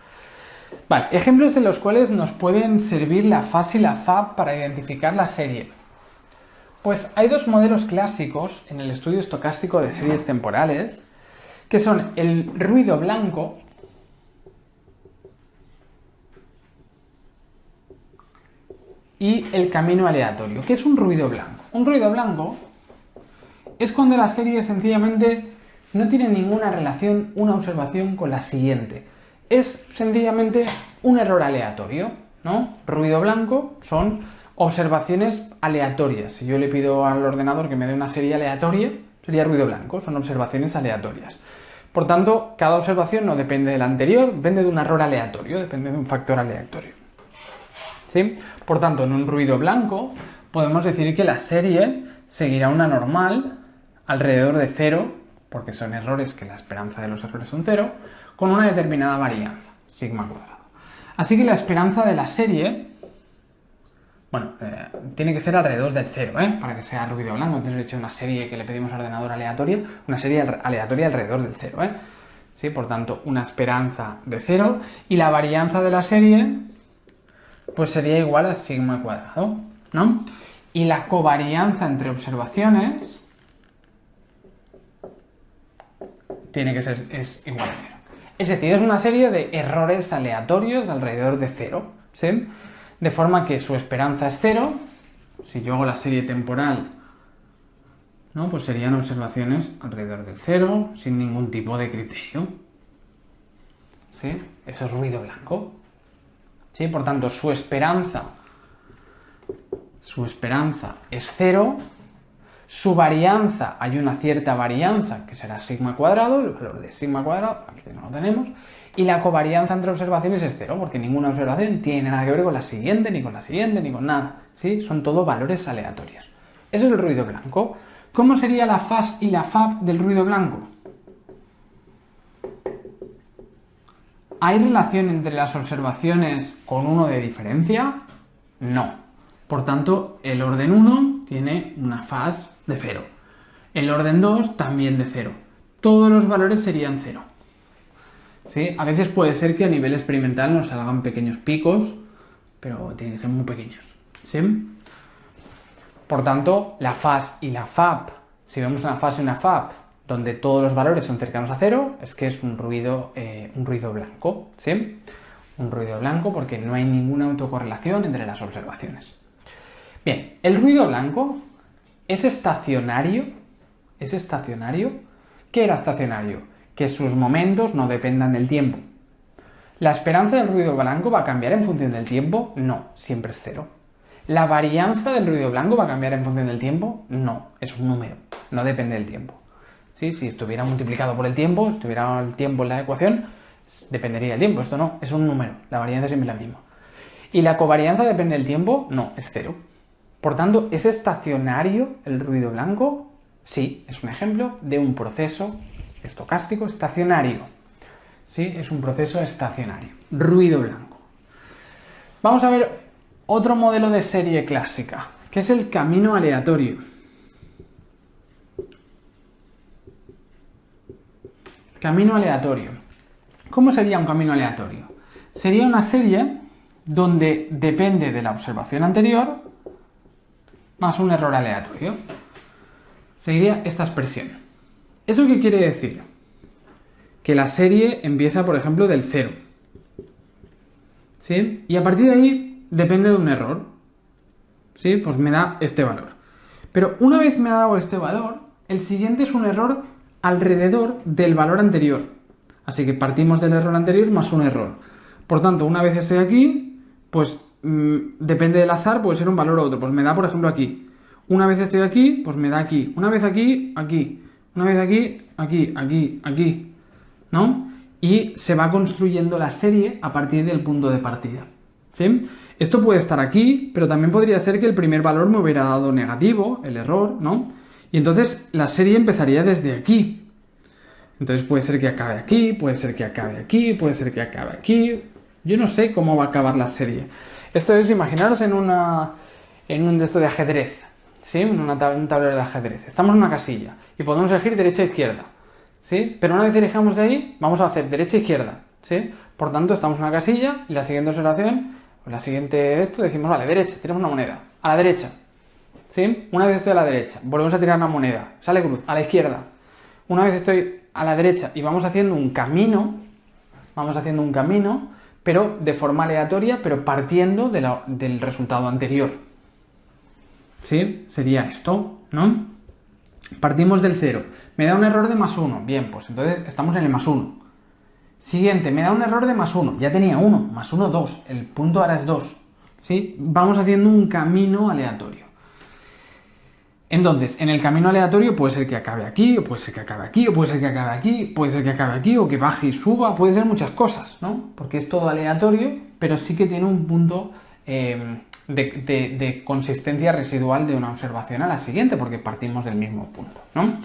Vale, ejemplos en los cuales nos pueden servir la FAS y la FAB para identificar la serie. Pues hay dos modelos clásicos en el estudio estocástico de series temporales, que son el ruido blanco y el camino aleatorio. ¿Qué es un ruido blanco? Un ruido blanco es cuando la serie sencillamente no tiene ninguna relación una observación con la siguiente. Es sencillamente un error aleatorio, ¿no? Ruido blanco son observaciones aleatorias. Si yo le pido al ordenador que me dé una serie aleatoria, sería ruido blanco, son observaciones aleatorias. Por tanto, cada observación no depende de la anterior, depende de un error aleatorio, depende de un factor aleatorio. ¿Sí? Por tanto, en un ruido blanco podemos decir que la serie seguirá una normal alrededor de 0, porque son errores que la esperanza de los errores son 0, con una determinada varianza, sigma cuadrado. Así que la esperanza de la serie, bueno, tiene que ser alrededor del 0, para que sea ruido blanco. Entonces he hecho una serie que le pedimos al ordenador aleatoria, una serie aleatoria alrededor del 0, ¿sí? Por tanto, una esperanza de 0 y la varianza de la serie pues sería igual a sigma cuadrado, ¿no? Y la covarianza entre observaciones tiene que ser igual a 0. Es decir, es una serie de errores aleatorios alrededor de 0, ¿sí? De forma que su esperanza es 0. Si yo hago la serie temporal, ¿no? Pues serían observaciones alrededor del 0, sin ningún tipo de criterio. ¿Sí? Eso es ruido blanco. ¿Sí? Por tanto, su esperanza es 0. Su varianza, hay una cierta varianza que será sigma cuadrado, el valor de sigma cuadrado, aquí no lo tenemos, y la covarianza entre observaciones es 0, porque ninguna observación tiene nada que ver con la siguiente, ni con la siguiente, ni con nada, ¿sí? Son todo valores aleatorios. Eso es el ruido blanco. ¿Cómo sería la FAS y la FAB del ruido blanco? ¿Hay relación entre las observaciones con 1 de diferencia? No. Por tanto, el orden 1 tiene una FAS de 0. El orden 2 también de 0. Todos los valores serían 0. ¿Sí? A veces puede ser que a nivel experimental nos salgan pequeños picos, pero tienen que ser muy pequeños. ¿Sí? Por tanto, la FAS y la FAB, si vemos una FAS y una FAB donde todos los valores son cercanos a 0, es que es un ruido blanco, ¿sí? Un ruido blanco porque no hay ninguna autocorrelación entre las observaciones. Bien, el ruido blanco es estacionario. ¿Es estacionario? ¿Qué era estacionario? Que sus momentos no dependan del tiempo. ¿La esperanza del ruido blanco va a cambiar en función del tiempo? No, siempre es 0. ¿La varianza del ruido blanco va a cambiar en función del tiempo? No, es un número, no depende del tiempo. ¿Sí? Si estuviera multiplicado por el tiempo, si estuviera el tiempo en la ecuación, dependería del tiempo. Esto no, es un número, la varianza siempre es la misma. ¿Y la covarianza depende del tiempo? No, es 0. Por tanto, ¿es estacionario el ruido blanco? Sí, es un ejemplo de un proceso estocástico estacionario. Sí, es un proceso estacionario. Ruido blanco. Vamos a ver otro modelo de serie clásica, que es el camino aleatorio. Camino aleatorio. ¿Cómo sería un camino aleatorio? Sería una serie donde depende de la observación anterior más un error aleatorio. Seguiría esta expresión. ¿Eso qué quiere decir? Que la serie empieza, por ejemplo, del 0. ¿Sí? Y a partir de ahí depende de un error. ¿Sí? Pues me da este valor. Pero una vez me ha dado este valor, el siguiente es un error alrededor del valor anterior. Así que partimos del error anterior más un error. Por tanto, una vez estoy aquí, pues depende del azar, puede ser un valor u otro. Pues me da, por ejemplo, aquí. Una vez estoy aquí, pues me da aquí. Una vez aquí, aquí. Una vez aquí, aquí, aquí, aquí. ¿No? Y se va construyendo la serie a partir del punto de partida. ¿Sí? Esto puede estar aquí, pero también podría ser que el primer valor me hubiera dado negativo, el error, ¿no? Y entonces la serie empezaría desde aquí. Entonces puede ser que acabe aquí, puede ser que acabe aquí, puede ser que acabe aquí. Yo no sé cómo va a acabar la serie. Esto es, imaginaros en un de esto de ajedrez, ¿sí? Un tablero de ajedrez. Estamos en una casilla y podemos elegir derecha e izquierda, ¿sí? Pero una vez elijamos de ahí, vamos a hacer derecha e izquierda, ¿sí? Por tanto, estamos en una casilla y la siguiente observación, o la siguiente de esto, decimos, vale, derecha, tenemos una moneda. A la derecha. ¿Sí? Una vez estoy a la derecha, volvemos a tirar una moneda. Sale cruz. A la izquierda. Una vez estoy a la derecha y vamos haciendo un camino, pero de forma aleatoria, pero partiendo del resultado anterior. ¿Sí? Sería esto, ¿no? Partimos del 0. Me da un error de +1. Bien, pues entonces estamos en el +1. Siguiente, me da un error de +1. Ya tenía 1. +1, 2. El punto ahora es 2. ¿Sí? Vamos haciendo un camino aleatorio. Entonces, en el camino aleatorio puede ser que acabe aquí, o puede ser que acabe aquí, o puede ser que acabe aquí, puede ser que acabe aquí, o que baje y suba, puede ser muchas cosas, ¿no? Porque es todo aleatorio, pero sí que tiene un punto de consistencia residual de una observación a la siguiente, porque partimos del mismo punto, ¿no?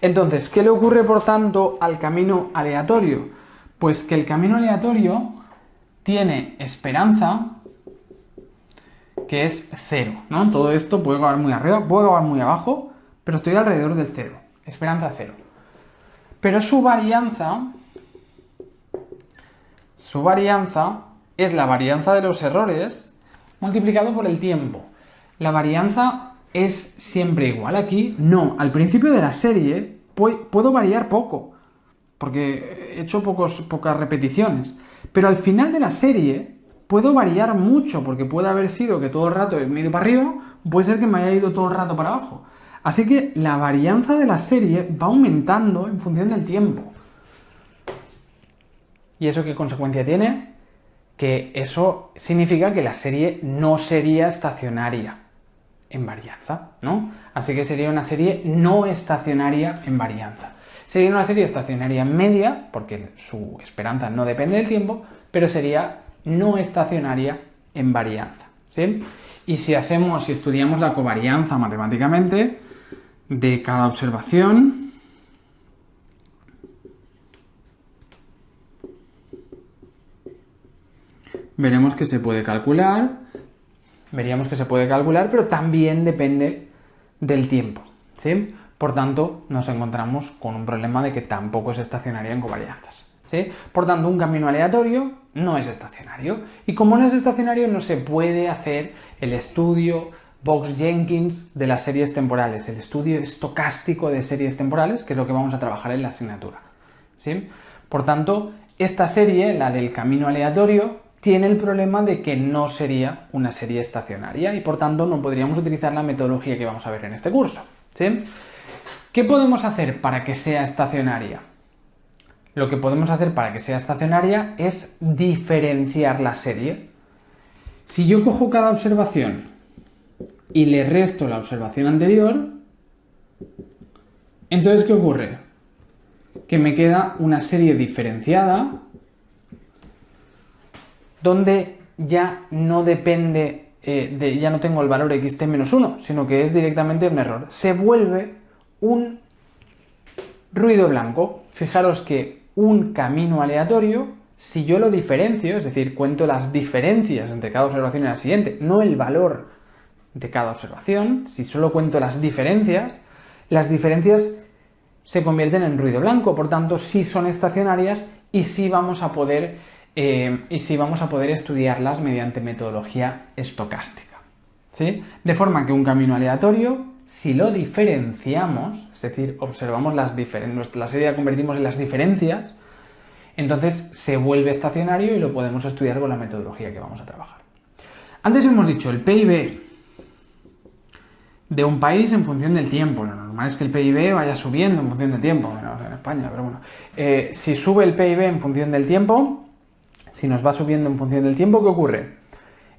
Entonces, ¿qué le ocurre, por tanto, al camino aleatorio? Pues que el camino aleatorio tiene esperanza, que es 0, ¿no? Todo esto puede acabar muy arriba, puede acabar muy abajo, pero estoy alrededor del 0, esperanza 0. Pero su varianza es la varianza de los errores multiplicado por el tiempo. La varianza es siempre igual. Aquí, no. Al principio de la serie puedo variar poco, porque he hecho pocas repeticiones. Pero al final de la serie puedo variar mucho, porque puede haber sido que todo el rato me he ido para arriba, puede ser que me haya ido todo el rato para abajo. Así que la varianza de la serie va aumentando en función del tiempo. ¿Y eso qué consecuencia tiene? Que eso significa que la serie no sería estacionaria en varianza, ¿no? Así que sería una serie no estacionaria en varianza. Sería una serie estacionaria media, porque su esperanza no depende del tiempo, pero sería no estacionaria en varianza, ¿sí? Y si estudiamos la covarianza matemáticamente de cada observación, veríamos que se puede calcular, pero también depende del tiempo, ¿sí? Por tanto, nos encontramos con un problema de que tampoco es estacionaria en covarianzas, ¿sí? Por tanto, un camino aleatorio no es estacionario. Y como no es estacionario, no se puede hacer el estudio Box-Jenkins de las series temporales, el estudio estocástico de series temporales, que es lo que vamos a trabajar en la asignatura, ¿sí? Por tanto, esta serie, la del camino aleatorio, tiene el problema de que no sería una serie estacionaria y por tanto no podríamos utilizar la metodología que vamos a ver en este curso, ¿sí? ¿Qué podemos hacer para que sea estacionaria? Lo que podemos hacer para que sea estacionaria es diferenciar la serie. Si yo cojo cada observación y le resto la observación anterior, entonces ¿qué ocurre? Que me queda una serie diferenciada donde ya no depende, ya no tengo el valor xt menos 1, sino que es directamente un error. Se vuelve un ruido blanco. Fijaros que un camino aleatorio, si yo lo diferencio, es decir, cuento las diferencias entre cada observación y la siguiente, no el valor de cada observación, si solo cuento las diferencias se convierten en ruido blanco, por tanto sí son estacionarias y sí vamos a poder estudiarlas mediante metodología estocástica, ¿sí? De forma que un camino aleatorio, si lo diferenciamos, es decir, observamos la serie la convertimos en las diferencias, entonces se vuelve estacionario y lo podemos estudiar con la metodología que vamos a trabajar. Antes hemos dicho el PIB de un país en función del tiempo. Lo normal es que el PIB vaya subiendo en función del tiempo, menos en España, pero bueno. Si sube el PIB en función del tiempo, si nos va subiendo en función del tiempo, ¿qué ocurre?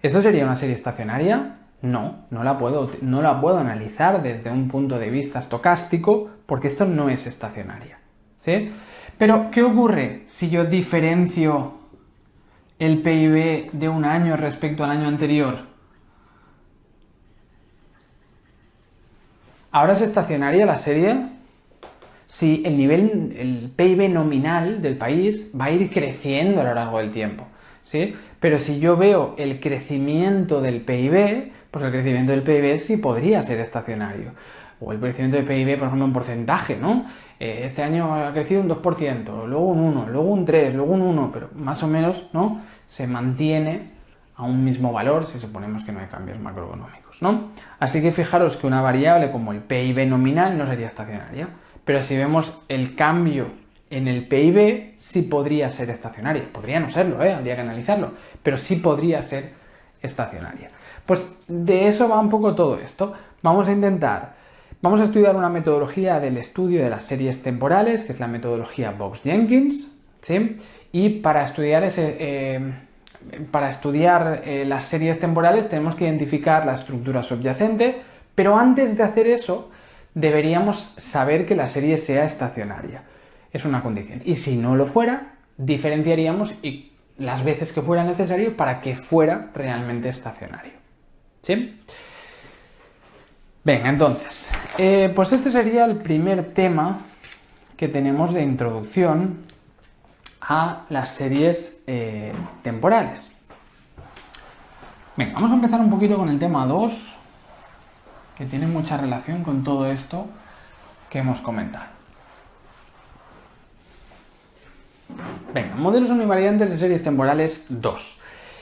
¿Eso sería una serie estacionaria? No la puedo analizar desde un punto de vista estocástico porque esto no es estacionaria, ¿sí? Pero, ¿qué ocurre si yo diferencio el PIB de un año respecto al año anterior? ¿Ahora es estacionaria la serie? Si el PIB nominal del país va a ir creciendo a lo largo del tiempo, ¿sí? Pero si yo veo el crecimiento del PIB, pues el crecimiento del PIB sí podría ser estacionario. o el crecimiento de PIB, por ejemplo, en porcentaje, ¿no? Este año ha crecido un 2%, luego un 1, luego un 3, luego un 1, pero más o menos, ¿no? Se mantiene a un mismo valor si suponemos que no hay cambios macroeconómicos, ¿no? Así que fijaros que una variable como el PIB nominal no sería estacionaria, pero si vemos el cambio en el PIB sí podría ser estacionaria. Podría no serlo, habría que analizarlo, pero sí podría ser estacionaria. Pues de eso va un poco todo esto. Vamos a estudiar una metodología del estudio de las series temporales, que es la metodología Box-Jenkins, ¿sí? Y para estudiar las series temporales tenemos que identificar la estructura subyacente, pero antes de hacer eso deberíamos saber que la serie sea estacionaria. Es una condición. Y si no lo fuera, diferenciaríamos las veces que fuera necesario para que fuera realmente estacionario. ¿Sí? Venga, entonces, pues este sería el primer tema que tenemos de introducción a las series temporales. Venga, vamos a empezar un poquito con el tema 2, que tiene mucha relación con todo esto que hemos comentado. Venga, modelos univariantes de series temporales 2.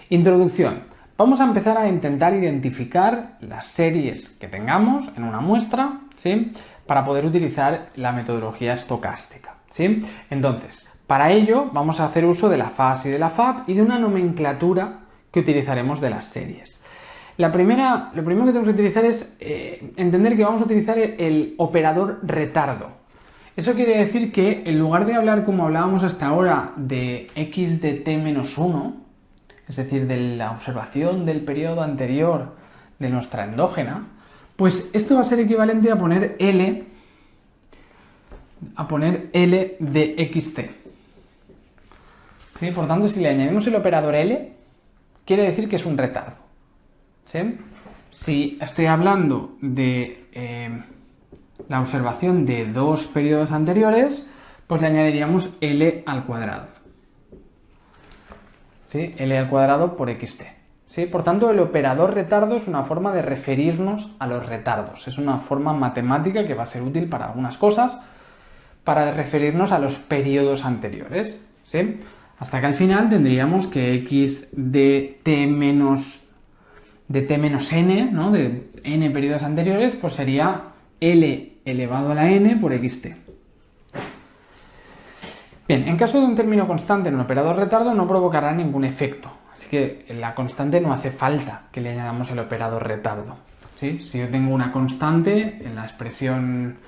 Introducción. Vamos a empezar a intentar identificar las series que tengamos en una muestra, ¿sí? Para poder utilizar la metodología estocástica, ¿sí? Entonces, para ello vamos a hacer uso de la FAS y de la FAB y de una nomenclatura que utilizaremos de las series. Lo primero que tenemos que utilizar es entender que vamos a utilizar el operador retardo. Eso quiere decir que en lugar de hablar como hablábamos hasta ahora de x de t-1, es decir, de la observación del periodo anterior de nuestra endógena, pues esto va a ser equivalente a poner L de xt. ¿Sí? Por tanto, si le añadimos el operador L, quiere decir que es un retardo. ¿Sí? Si estoy hablando de la observación de dos periodos anteriores, pues le añadiríamos L al cuadrado. ¿Sí? L al cuadrado por xt. ¿Sí? Por tanto, el operador retardo es una forma de referirnos a los retardos. Es una forma matemática que va a ser útil para algunas cosas, para referirnos a los periodos anteriores. ¿Sí? Hasta que al final tendríamos que x de t menos n, ¿no? De n periodos anteriores, pues sería L elevado a la n por xt. Bien, en caso de un término constante en un operador retardo no provocará ningún efecto, así que en la constante no hace falta que le añadamos el operador retardo. ¿Sí? Si yo tengo una constante en la expresión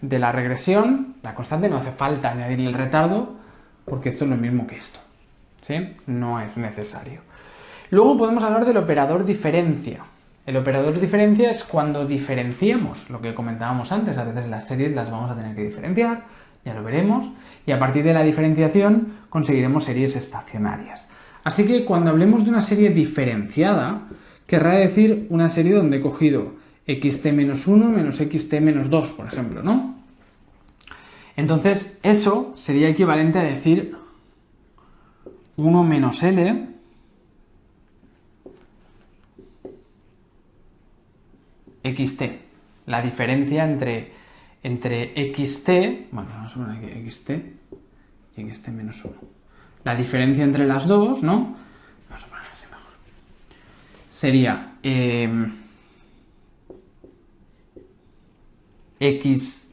de la regresión, la constante no hace falta añadirle el retardo porque esto es lo mismo que esto. ¿Sí? No es necesario. Luego podemos hablar del operador diferencia. El operador diferencia es cuando diferenciamos, lo que comentábamos antes, a veces las series las vamos a tener que diferenciar, ya lo veremos, y a partir de la diferenciación conseguiremos series estacionarias. Así que cuando hablemos de una serie diferenciada, querrá decir una serie donde he cogido xt-1 menos xt-2, por ejemplo, ¿no? Entonces, eso sería equivalente a decir 1 menos L xt. La diferencia entre xt, bueno, vamos a poner aquí xt y xt-1. La diferencia entre las dos, ¿no? Vamos a poner así mejor. Sería xt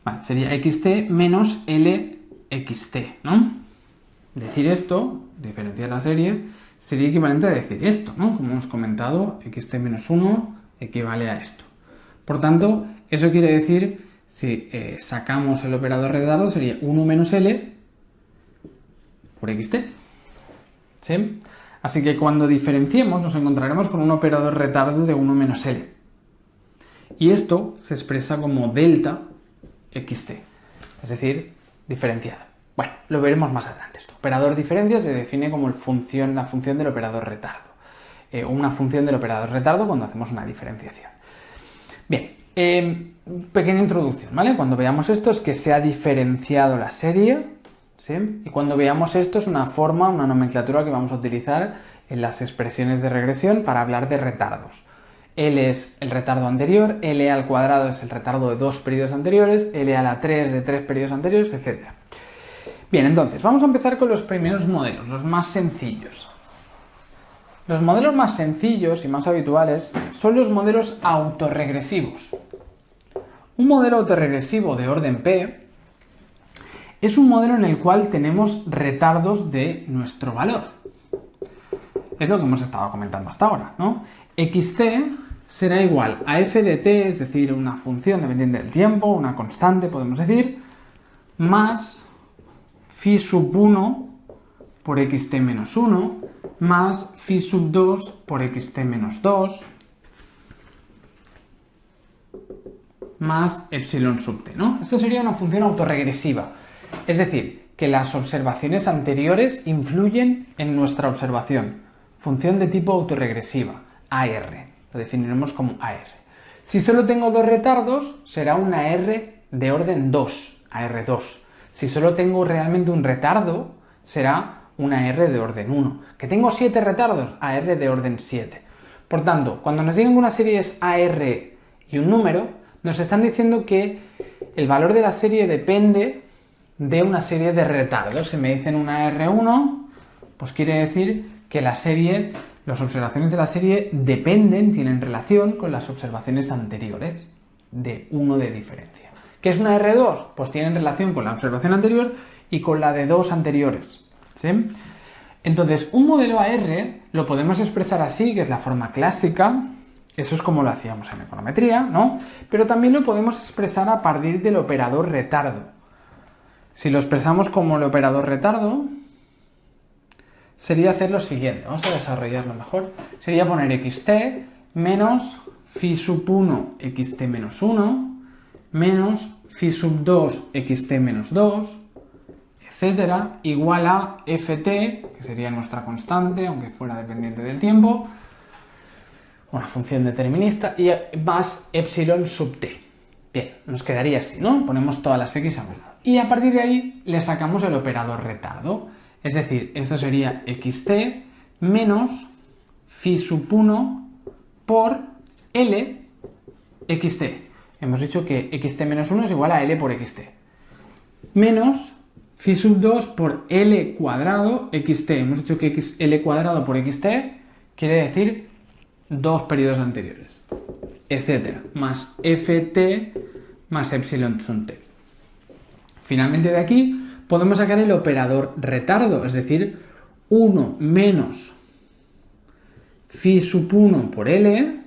vale, sería xt menos lxt, ¿no? Decir esto, diferenciar la serie, sería equivalente a decir esto, ¿no? Como hemos comentado, xt-1 equivale a esto. Por tanto, eso quiere decir, si sacamos el operador retardo, sería 1 menos L por xt. ¿Sí? Así que cuando diferenciemos nos encontraremos con un operador retardo de 1 menos L. Y esto se expresa como delta xt, es decir, diferenciada. Bueno, lo veremos más adelante esto. Operador diferencia se define como la función del operador retardo. Una función del operador retardo cuando hacemos una diferenciación. Bien, pequeña introducción, ¿vale? Cuando veamos esto es que se ha diferenciado la serie, ¿sí? Y cuando veamos esto es una forma, una nomenclatura que vamos a utilizar en las expresiones de regresión para hablar de retardos. L es el retardo anterior, L al cuadrado es el retardo de 2 periodos anteriores, L a la 3 de 3 periodos anteriores, etc. Bien, entonces, vamos a empezar con los primeros modelos, los más sencillos. Los modelos más sencillos y más habituales son los modelos autorregresivos. Un modelo autorregresivo de orden P es un modelo en el cual tenemos retardos de nuestro valor. Es lo que hemos estado comentando hasta ahora, ¿no? Xt será igual a f de t, es decir, una función dependiente del tiempo, una constante, podemos decir, más phi sub 1 por xt menos 1, más phi sub 2 por xt menos 2, más epsilon sub t, ¿no? Esta sería una función autorregresiva, es decir, que las observaciones anteriores influyen en nuestra observación. Función de tipo autorregresiva, AR, lo definiremos como AR. Si solo tengo dos retardos, será una R de orden 2, AR2. Si solo tengo realmente un retardo, será una R de orden 1. Que tengo 7 retardos, AR de orden 7. Por tanto, cuando nos digan que una serie es AR y un número, nos están diciendo que el valor de la serie depende de una serie de retardos. Si me dicen una R1, pues quiere decir que las observaciones de la serie tienen relación con las observaciones anteriores de 1 de diferencia. ¿Qué es una R2? Pues tienen relación con la observación anterior y con la de 2 anteriores, ¿sí? Entonces, un modelo AR lo podemos expresar así, que es la forma clásica, eso es como lo hacíamos en econometría, ¿no? Pero también lo podemos expresar a partir del operador retardo. Si lo expresamos como el operador retardo, sería hacer lo siguiente, vamos a desarrollarlo mejor, sería poner xt menos phi sub 1 xt menos 1 menos phi sub 2 xt menos 2, etcétera, igual a ft, que sería nuestra constante, aunque fuera dependiente del tiempo, una función determinista, y más epsilon sub t. Bien, nos quedaría así, ¿no? Ponemos todas las x a un lado. Y a partir de ahí le sacamos el operador retardo. Es decir, esto sería xt menos phi sub 1 por L xt. Hemos dicho que xt menos 1 es igual a L por xt. Menos phi sub 2 por L cuadrado xt. Hemos dicho que L cuadrado por xt quiere decir 2 periodos anteriores, etcétera, más ft más epsilon sub t. Finalmente de aquí podemos sacar el operador retardo, es decir, 1 menos phi sub 1 por L,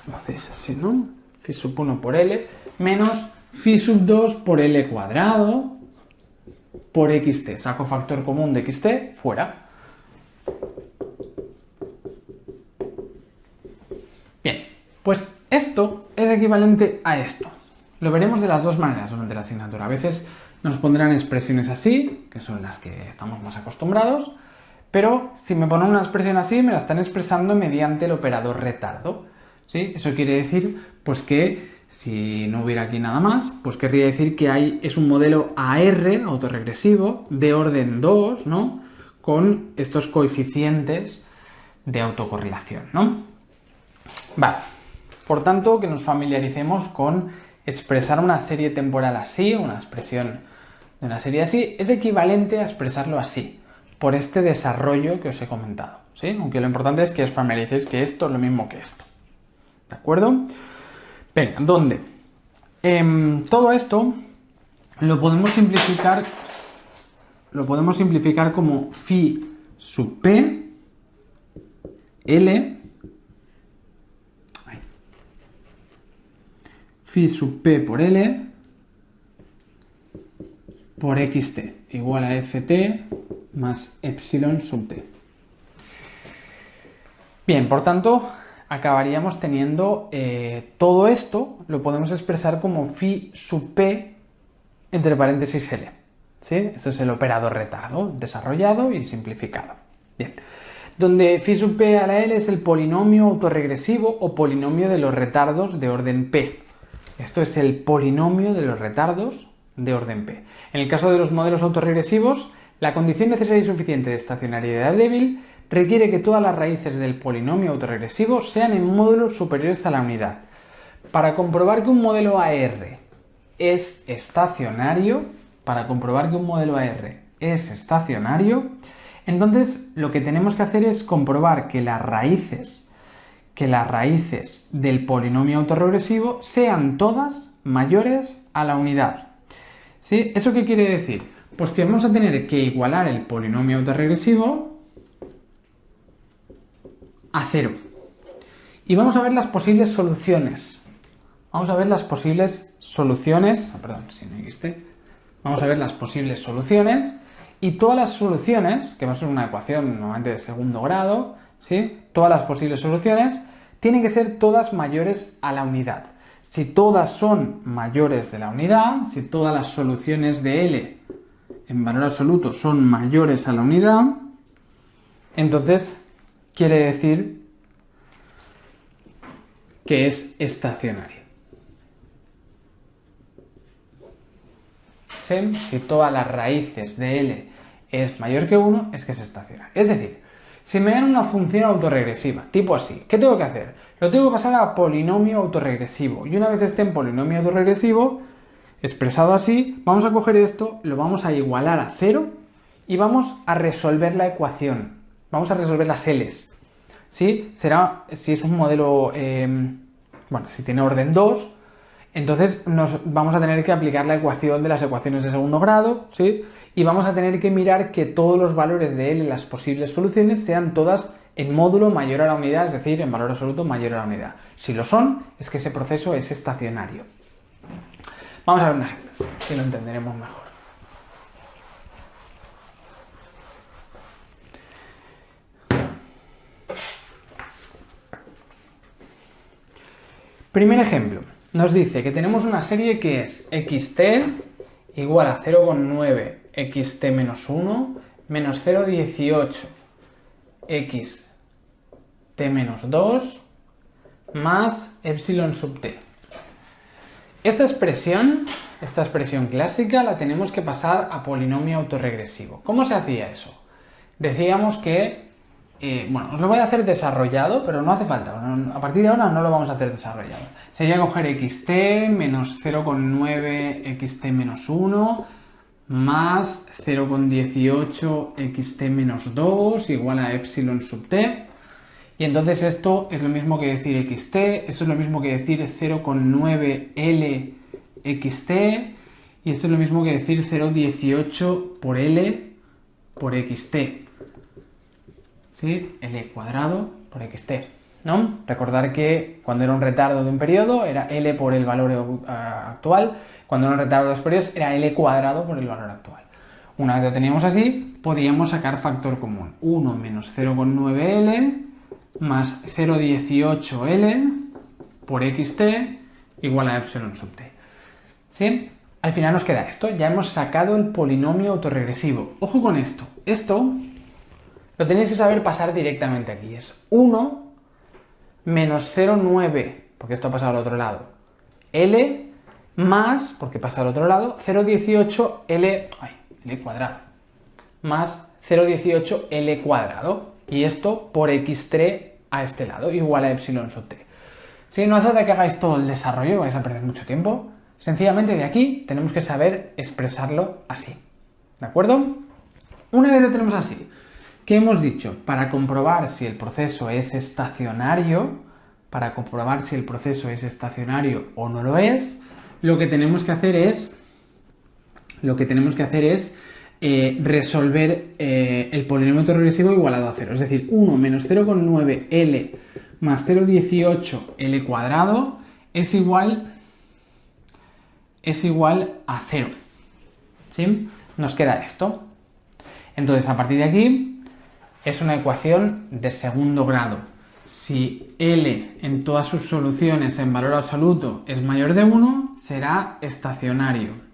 lo hacéis así, ¿no? Phi sub 1 por L, menos phi sub 2 por L cuadrado por xt. Saco factor común de xt, fuera. Bien, pues esto es equivalente a esto. Lo veremos de las dos maneras durante la asignatura. A veces nos pondrán expresiones así, que son las que estamos más acostumbrados, pero si me ponen una expresión así, me la están expresando mediante el operador retardo, ¿sí? Eso quiere decir, pues que si no hubiera aquí nada más, pues querría decir que es un modelo AR, autorregresivo, de orden 2, ¿no? Con estos coeficientes de autocorrelación, ¿no? Vale, por tanto, que nos familiaricemos con expresar una serie temporal así, una expresión de una serie así, es equivalente a expresarlo así, por este desarrollo que os he comentado, ¿sí? Aunque lo importante es que os familiaricéis que esto es lo mismo que esto, ¿de acuerdo? Venga, ¿dónde? Todo esto lo podemos simplificar como phi sub p, L, phi sub p por L por xt igual a ft más epsilon sub t. Bien, por tanto, acabaríamos teniendo todo esto, lo podemos expresar como phi sub p entre paréntesis L. ¿Sí? Esto es el operador retardo, desarrollado y simplificado. Bien. donde phi sub p a la L es el polinomio autorregresivo o polinomio de los retardos de orden P. Esto es el polinomio de los retardos de orden P. En el caso de los modelos autorregresivos, la condición necesaria y suficiente de estacionariedad débil requiere que todas las raíces del polinomio autorregresivo sean en módulos superiores a la unidad. Para comprobar que un modelo AR es estacionario, entonces lo que tenemos que hacer es comprobar que las raíces del polinomio autorregresivo sean todas mayores a la unidad. ¿Sí? ¿Eso qué quiere decir? Pues que vamos a tener que igualar el polinomio autorregresivo a 0. Y vamos a ver las posibles soluciones. Vamos a ver las posibles soluciones y todas las soluciones, que va a ser una ecuación normalmente de segundo grado, ¿sí? Todas las posibles soluciones tienen que ser todas mayores a la unidad. Si todas son mayores de la unidad, si todas las soluciones de L en valor absoluto son mayores a la unidad, entonces quiere decir que es estacionario. ¿Sí? Si todas las raíces de L es mayor que 1, es que es estacionario. Es decir, si me dan una función autorregresiva, tipo así, ¿qué tengo que hacer? Lo tengo que pasar a polinomio autorregresivo. Y una vez esté en polinomio autorregresivo, expresado así, vamos a coger esto, lo vamos a igualar a 0 y vamos a resolver la ecuación. Vamos a resolver las L's. ¿Sí? Será, si es un modelo, si tiene orden 2, entonces nos vamos a tener que aplicar la ecuación de las ecuaciones de segundo grado, ¿sí? Y vamos a tener que mirar que todos los valores de L en las posibles soluciones sean todas en módulo mayor a la unidad, es decir, en valor absoluto mayor a la unidad. Si lo son, es que ese proceso es estacionario. Vamos a ver un ejemplo, que lo entenderemos mejor. Primer ejemplo, nos dice que tenemos una serie que es xt igual a 0,9 xt menos 1 menos 0,18 xt menos 2 más epsilon sub t. Esta expresión clásica la tenemos que pasar a polinomio autorregresivo. ¿Cómo se hacía eso? Decíamos que os lo voy a hacer desarrollado, pero no hace falta. A partir de ahora no lo vamos a hacer desarrollado. Sería coger xt menos 0,9 xt menos 1 más 0,18 xt menos 2 igual a epsilon sub t. Y entonces esto es lo mismo que decir xt, eso es lo mismo que decir 0,9 L xt, y eso es lo mismo que decir 0,18 por L por xt. ¿Sí? L cuadrado por xt, ¿no? Recordar que cuando era un retardo de un periodo era L por el valor actual, cuando era un retardo de dos periodos era L cuadrado por el valor actual. Una vez lo teníamos así, podíamos sacar factor común. 1 menos 0,9L más 0,18L por xt igual a epsilon sub t. ¿Sí? Al final nos queda esto. Ya hemos sacado el polinomio autorregresivo. Ojo con esto. Esto lo tenéis que saber pasar directamente aquí. Es 1 menos 0,9, porque esto ha pasado al otro lado, L más, porque pasa al otro lado, 0,18 L cuadrado, más 0,18 L cuadrado. Y esto por x3 a este lado, igual a epsilon sub t. Si no hace falta que hagáis todo el desarrollo, vais a perder mucho tiempo. Sencillamente de aquí tenemos que saber expresarlo así. ¿De acuerdo? Una vez lo tenemos así, ¿qué hemos dicho? Para comprobar si el proceso es estacionario, o no lo es, lo que tenemos que hacer es resolver el polinomio autorregresivo igualado a 0. Es decir, 1 menos 0,9 L más 0,18 L cuadrado es igual a 0. ¿Sí? Nos queda esto. Entonces, a partir de aquí, es una ecuación de segundo grado. Si L en todas sus soluciones en valor absoluto es mayor de 1, será estacionario.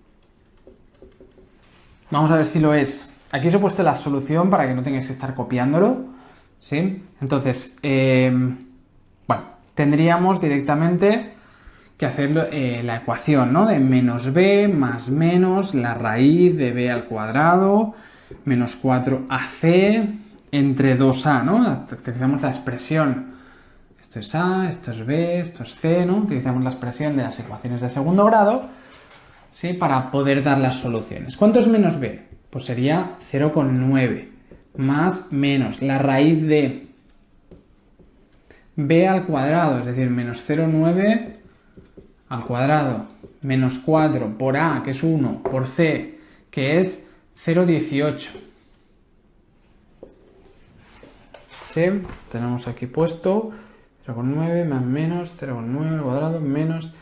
Vamos a ver si lo es. Aquí os he puesto la solución para que no tengáis que estar copiándolo, ¿Sí? Entonces, bueno, tendríamos directamente que hacer la ecuación, ¿no? De menos b más menos la raíz de b al cuadrado menos 4ac entre 2a, ¿no? Utilizamos la expresión. Esto es a, esto es b, esto es c, ¿no? Utilizamos la expresión de las ecuaciones de segundo grado, ¿sí? Para poder dar las soluciones. ¿Cuánto es menos b? Pues sería 0,9 más menos la raíz de b al cuadrado, es decir, menos 0,9 al cuadrado, menos 4 por a, que es 1, por c, que es 0,18. ¿Sí? Tenemos aquí puesto 0,9 más menos 0,9 al cuadrado menos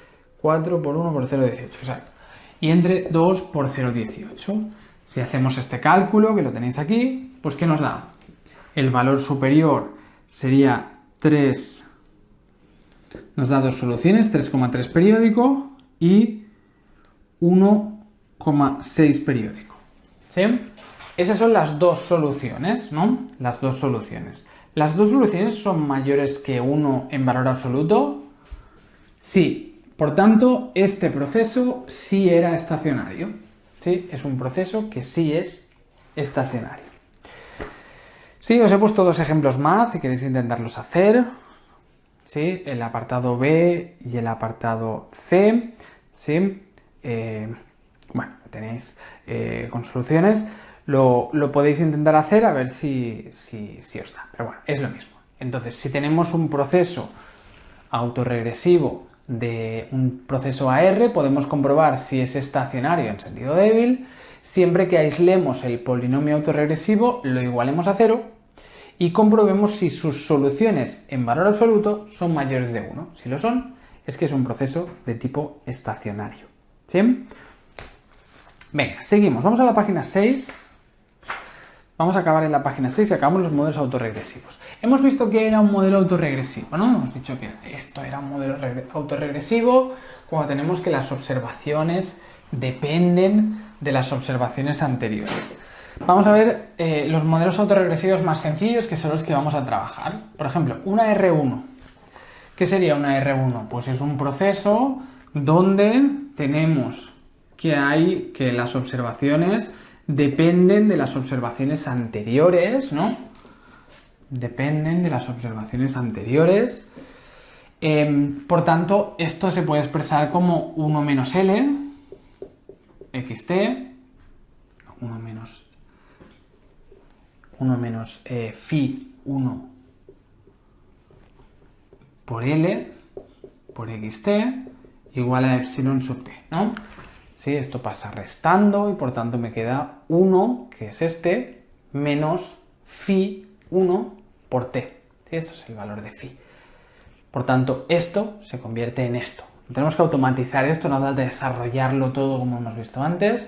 4 por 1 por 0,18. Exacto. Y entre 2 por 0,18. Si hacemos este cálculo, que lo tenéis aquí, pues ¿qué nos da? El valor superior sería 3. Nos da dos soluciones, 3,3 periódico y 1,6 periódico. ¿Sí? Esas son las dos soluciones, ¿no? Las dos soluciones. ¿Las dos soluciones son mayores que 1 en valor absoluto? Sí. Por tanto, este proceso sí era estacionario. ¿Sí? Es un proceso que sí es estacionario. Sí, os he puesto dos ejemplos más si queréis intentarlos hacer. ¿Sí? El apartado B y el apartado C. ¿Sí? Bueno, tenéis con soluciones. Lo podéis intentar hacer a ver si os da. Pero bueno, es lo mismo. Entonces, si tenemos un proceso autorregresivo de un proceso AR, podemos comprobar si es estacionario en sentido débil. Siempre que aislemos el polinomio autorregresivo, lo igualemos a 0 y comprobemos si sus soluciones en valor absoluto son mayores de 1. Si lo son, es que es un proceso de tipo estacionario. ¿Sí? Venga, seguimos. Vamos a la página 6. Vamos a acabar en la página 6 y acabamos los modelos autorregresivos. Hemos visto que era un modelo autorregresivo, ¿no? Hemos dicho que esto era un modelo autorregresivo cuando tenemos que las observaciones dependen de las observaciones anteriores. Vamos a ver los modelos autorregresivos más sencillos, que son los que vamos a trabajar. Por ejemplo, una R1. ¿Qué sería una R1? Pues es un proceso donde tenemos que las observaciones dependen de las observaciones anteriores, ¿no? Dependen de las observaciones anteriores. Por tanto, esto se puede expresar como 1 menos L, xt, 1 menos phi 1 por L por xt igual a epsilon sub t, ¿no? ¿Sí? Esto pasa restando y por tanto me queda 1, que es este, menos phi 1 por t. ¿Sí? Esto es el valor de phi. Por tanto, esto se convierte en esto. Tenemos que automatizar esto, no da de desarrollarlo todo como hemos visto antes.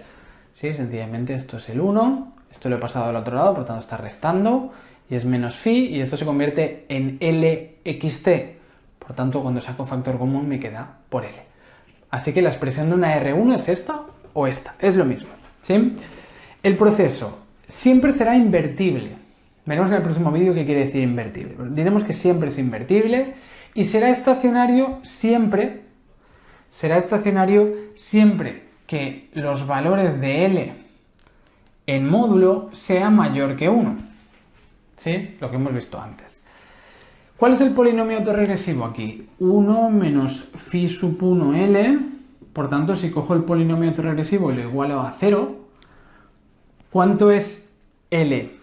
¿Sí? Sencillamente esto es el 1, esto lo he pasado al otro lado, por tanto está restando, y es menos phi, y esto se convierte en lxt. Por tanto, cuando saco factor común me queda por L. Así que la expresión de una R1 es esta o esta, es lo mismo. ¿Sí? El proceso siempre será invertible. Veremos en el próximo vídeo qué quiere decir invertible. Diremos que siempre es invertible y será estacionario siempre que los valores de L en módulo sean mayor que 1. ¿Sí? Lo que hemos visto antes. ¿Cuál es el polinomio autorregresivo aquí? 1 menos phi sub 1 L. Por tanto, si cojo el polinomio autorregresivo y lo igualo a 0, ¿cuánto es L?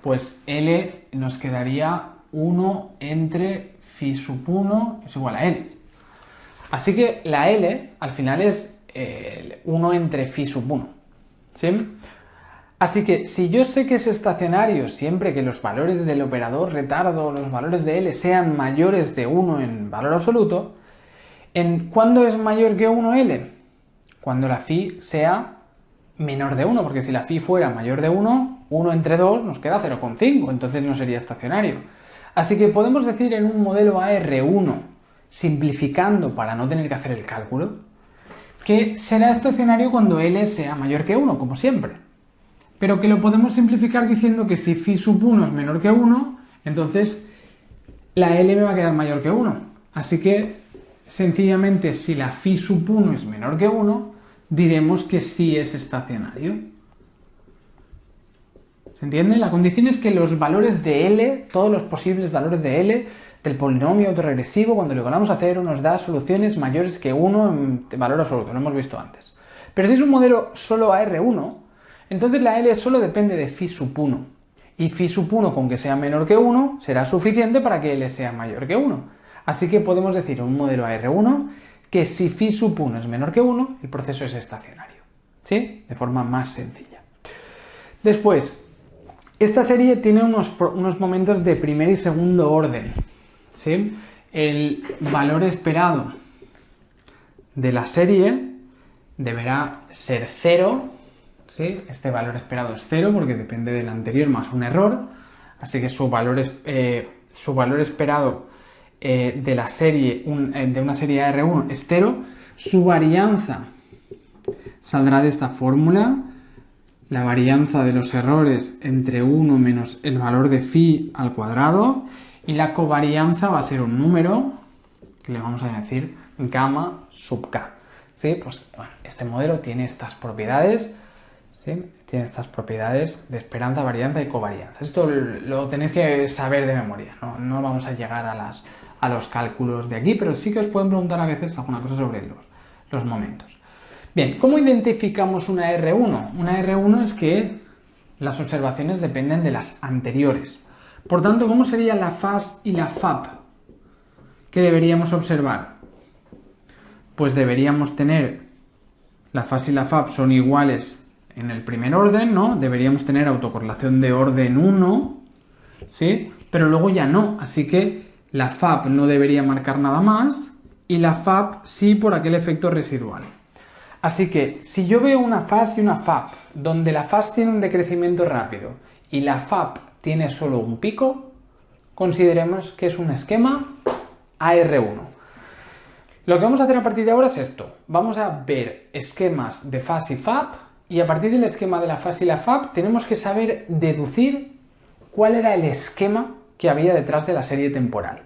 Pues L nos quedaría 1 entre phi sub 1 es igual a L. Así que la L al final es 1 entre phi sub 1. ¿Sí? Así que si yo sé que es estacionario siempre que los valores del operador retardo, los valores de L, sean mayores de 1 en valor absoluto, ¿cuándo es mayor que 1 L? Cuando la phi sea menor de 1, porque si la phi fuera mayor de 1, 1 entre 2 nos queda 0,5, entonces no sería estacionario. Así que podemos decir en un modelo AR1, simplificando para no tener que hacer el cálculo, que será estacionario cuando L sea mayor que 1, como siempre. pero que lo podemos simplificar diciendo que si phi sub 1 es menor que 1, entonces la L me va a quedar mayor que 1. Así que, sencillamente, si la phi sub 1 es menor que 1, diremos que sí es estacionario. ¿Se entiende? La condición es que los valores de L, todos los posibles valores de L del polinomio autoregresivo, cuando lo igualamos a 0, nos da soluciones mayores que 1 en valor absoluto, lo hemos visto antes. Pero si es un modelo solo AR1, entonces la L solo depende de phi sub 1. Y phi sub 1, con que sea menor que 1, será suficiente para que L sea mayor que 1. Así que podemos decir en un modelo AR1 que si phi sub 1 es menor que 1, el proceso es estacionario. ¿Sí? De forma más sencilla. Después, esta serie tiene unos momentos de primer y segundo orden. ¿Sí? El valor esperado de la serie deberá ser 0. ¿Sí? Este valor esperado es 0 porque depende del anterior más un error. Así que su valor esperado de la serie, de una serie AR1 es 0. Su varianza saldrá de esta fórmula. La varianza de los errores entre 1 menos el valor de phi al cuadrado, y la covarianza va a ser un número que le vamos a decir gamma sub k. ¿Sí? Pues bueno, este modelo tiene estas propiedades, ¿sí? Tiene estas propiedades de esperanza, varianza y covarianza. Esto lo tenéis que saber de memoria, no vamos a llegar a los cálculos de aquí, pero sí que os pueden preguntar a veces alguna cosa sobre los momentos. Bien, ¿cómo identificamos una R1? Una R1 es que las observaciones dependen de las anteriores. Por tanto, ¿cómo sería la FAS y la FAP que deberíamos observar? Pues deberíamos tener, la FAS y la FAP son iguales en el primer orden, ¿no? Deberíamos tener autocorrelación de orden 1, ¿sí? Pero luego ya no, así que la FAP no debería marcar nada más y la FAP sí por aquel efecto residual. Así que, si yo veo una FAS y una FAP, donde la FAS tiene un decrecimiento rápido y la FAP tiene solo un pico, consideremos que es un esquema AR1. Lo que vamos a hacer a partir de ahora es esto. Vamos a ver esquemas de FAS y FAP, y a partir del esquema de la FAS y la FAP tenemos que saber deducir cuál era el esquema que había detrás de la serie temporal.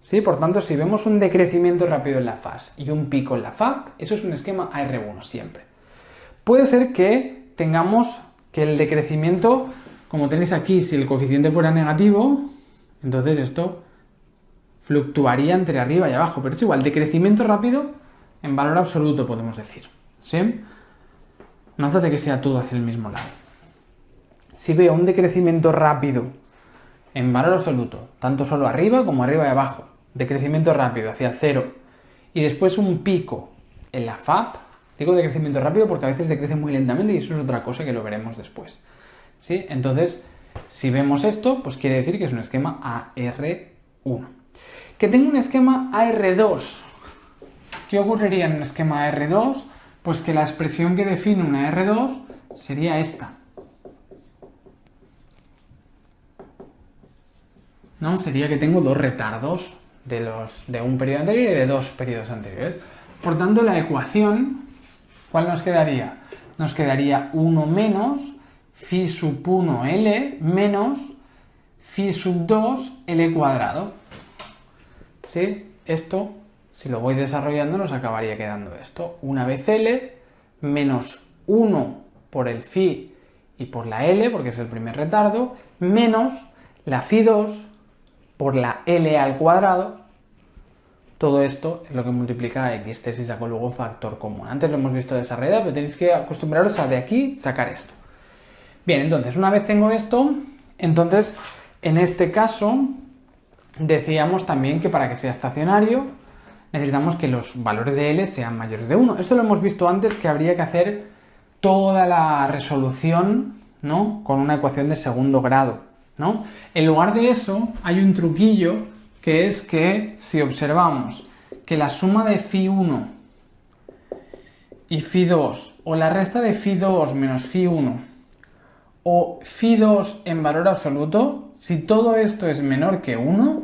¿Sí? Por tanto, si vemos un decrecimiento rápido en la FAS y un pico en la FAP, eso es un esquema AR1 siempre. Puede ser que tengamos que el decrecimiento, como tenéis aquí, si el coeficiente fuera negativo, entonces esto fluctuaría entre arriba y abajo, pero es igual, decrecimiento rápido en valor absoluto podemos decir. ¿Sí? No hace que sea todo hacia el mismo lado. Si veo un decrecimiento rápido en valor absoluto, tanto solo arriba como arriba y abajo, decrecimiento rápido hacia el 0 y después un pico en la FAP, digo decrecimiento rápido porque a veces decrece muy lentamente y eso es otra cosa que lo veremos después. ¿Sí? Entonces, si vemos esto, pues quiere decir que es un esquema AR1. Que tengo un esquema AR2. ¿Qué ocurriría en un esquema AR2? Pues que la expresión que define una AR2 sería esta. ¿No? Sería que tengo dos retardos de un periodo anterior y de dos periodos anteriores. Por tanto, la ecuación, ¿cuál nos quedaría? Nos quedaría 1 menos phi sub 1 L menos phi sub 2 L cuadrado. ¿Sí? Esto, si lo voy desarrollando, nos acabaría quedando esto. Una vez L menos 1 por el phi y por la L, porque es el primer retardo, menos la phi 2 por la L al cuadrado. Todo esto es lo que multiplica a X, y saco luego factor común. Antes lo hemos visto desarrollado, pero tenéis que acostumbraros a de aquí sacar esto. Bien, entonces, una vez tengo esto, entonces, en este caso, decíamos también que para que sea estacionario, necesitamos que los valores de L sean mayores de 1. Esto lo hemos visto antes, que habría que hacer toda la resolución, ¿no? Con una ecuación de segundo grado, ¿no? En lugar de eso, hay un truquillo que es que si observamos que la suma de phi 1 y phi 2, o la resta de phi 2 menos phi 1, o phi 2 en valor absoluto, si todo esto es menor que 1,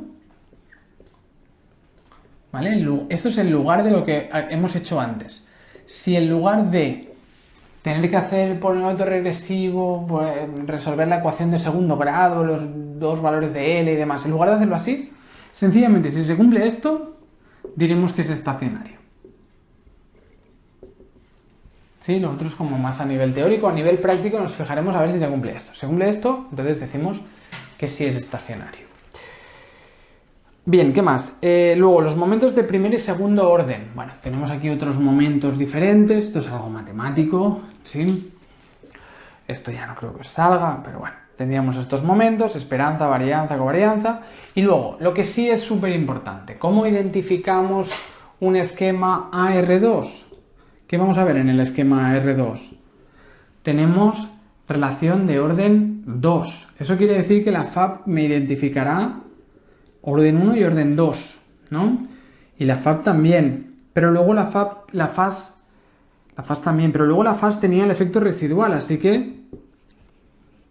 ¿vale? Esto es en lugar de lo que hemos hecho antes. Si en lugar de tener que hacer el polinomio regresivo, pues, resolver la ecuación de segundo grado, los dos valores de L y demás. En lugar de hacerlo así, sencillamente, si se cumple esto, diremos que es estacionario. ¿Sí? Lo otro es como más a nivel teórico. A nivel práctico nos fijaremos a ver si se cumple esto. Si se cumple esto, entonces decimos que sí es estacionario. Bien, ¿qué más? Luego, los momentos de primer y segundo orden. Bueno, tenemos aquí otros momentos diferentes. Esto es algo matemático, ¿sí? Esto ya no creo que salga, pero bueno. Tendríamos estos momentos, esperanza, varianza, covarianza. Y luego, lo que sí es súper importante, ¿cómo identificamos un esquema AR2? ¿Qué vamos a ver en el esquema AR2? Tenemos relación de orden 2. Eso quiere decir que la FAB me identificará orden 1 y orden 2, ¿no? Y la FAB también. Pero luego la FAS también. Pero luego la FAS tenía el efecto residual, así que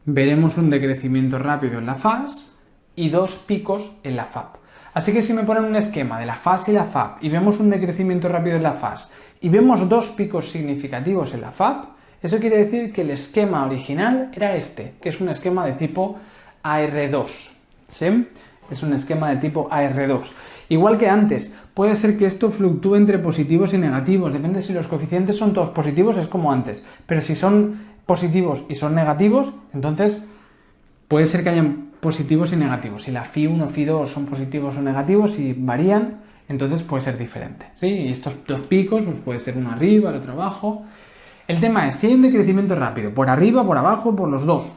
veremos un decrecimiento rápido en la FAS y dos picos en la FAB. Así que si me ponen un esquema de la FAS y la FAB y vemos un decrecimiento rápido en la FAS y vemos dos picos significativos en la FAB, eso quiere decir que el esquema original era este, que es un esquema de tipo AR2. ¿Sí? Es un esquema de tipo AR2. Igual que antes, puede ser que esto fluctúe entre positivos y negativos. Depende si los coeficientes son todos positivos, es como antes. Pero si son positivos y son negativos, entonces puede ser que hayan positivos y negativos. Si la phi1, phi2 son positivos o negativos y varían, entonces puede ser diferente. ¿Sí? Y estos dos picos, pues puede ser uno arriba, el otro abajo. El tema es, si hay un decrecimiento rápido, por arriba, por abajo, por los dos,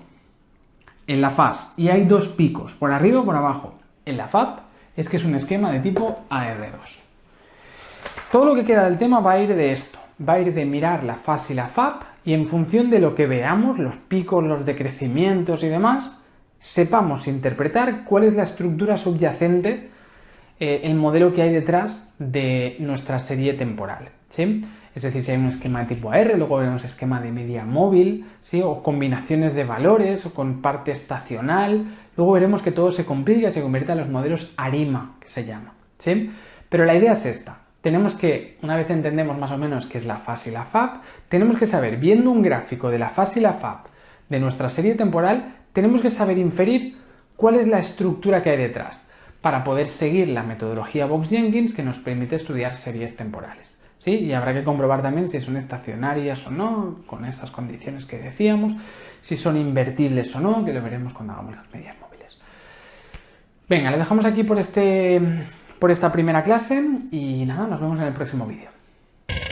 en la FAS, y hay dos picos, por arriba o por abajo, en la FAB, es que es un esquema de tipo AR2. Todo lo que queda del tema va a ir de esto, va a ir de mirar la FAS y la FAB, y en función de lo que veamos, los picos, los decrecimientos y demás, sepamos interpretar cuál es la estructura subyacente, el modelo que hay detrás de nuestra serie temporal, ¿sí? Es decir, si hay un esquema de tipo AR, luego veremos esquema de media móvil, ¿sí? O combinaciones de valores, o con parte estacional. Luego veremos que todo se complica y se convierte en los modelos ARIMA, que se llama, ¿sí? Pero la idea es esta. Tenemos que, una vez entendemos más o menos qué es la FAS y la FAB, tenemos que saber, viendo un gráfico de la FAS y la FAB de nuestra serie temporal, tenemos que saber inferir cuál es la estructura que hay detrás, para poder seguir la metodología Box-Jenkins que nos permite estudiar series temporales. ¿Sí? Y habrá que comprobar también si son estacionarias o no, con esas condiciones que decíamos, si son invertibles o no, que lo veremos cuando hagamos las medias móviles. Venga, lo dejamos aquí por esta primera clase y nada, nos vemos en el próximo vídeo.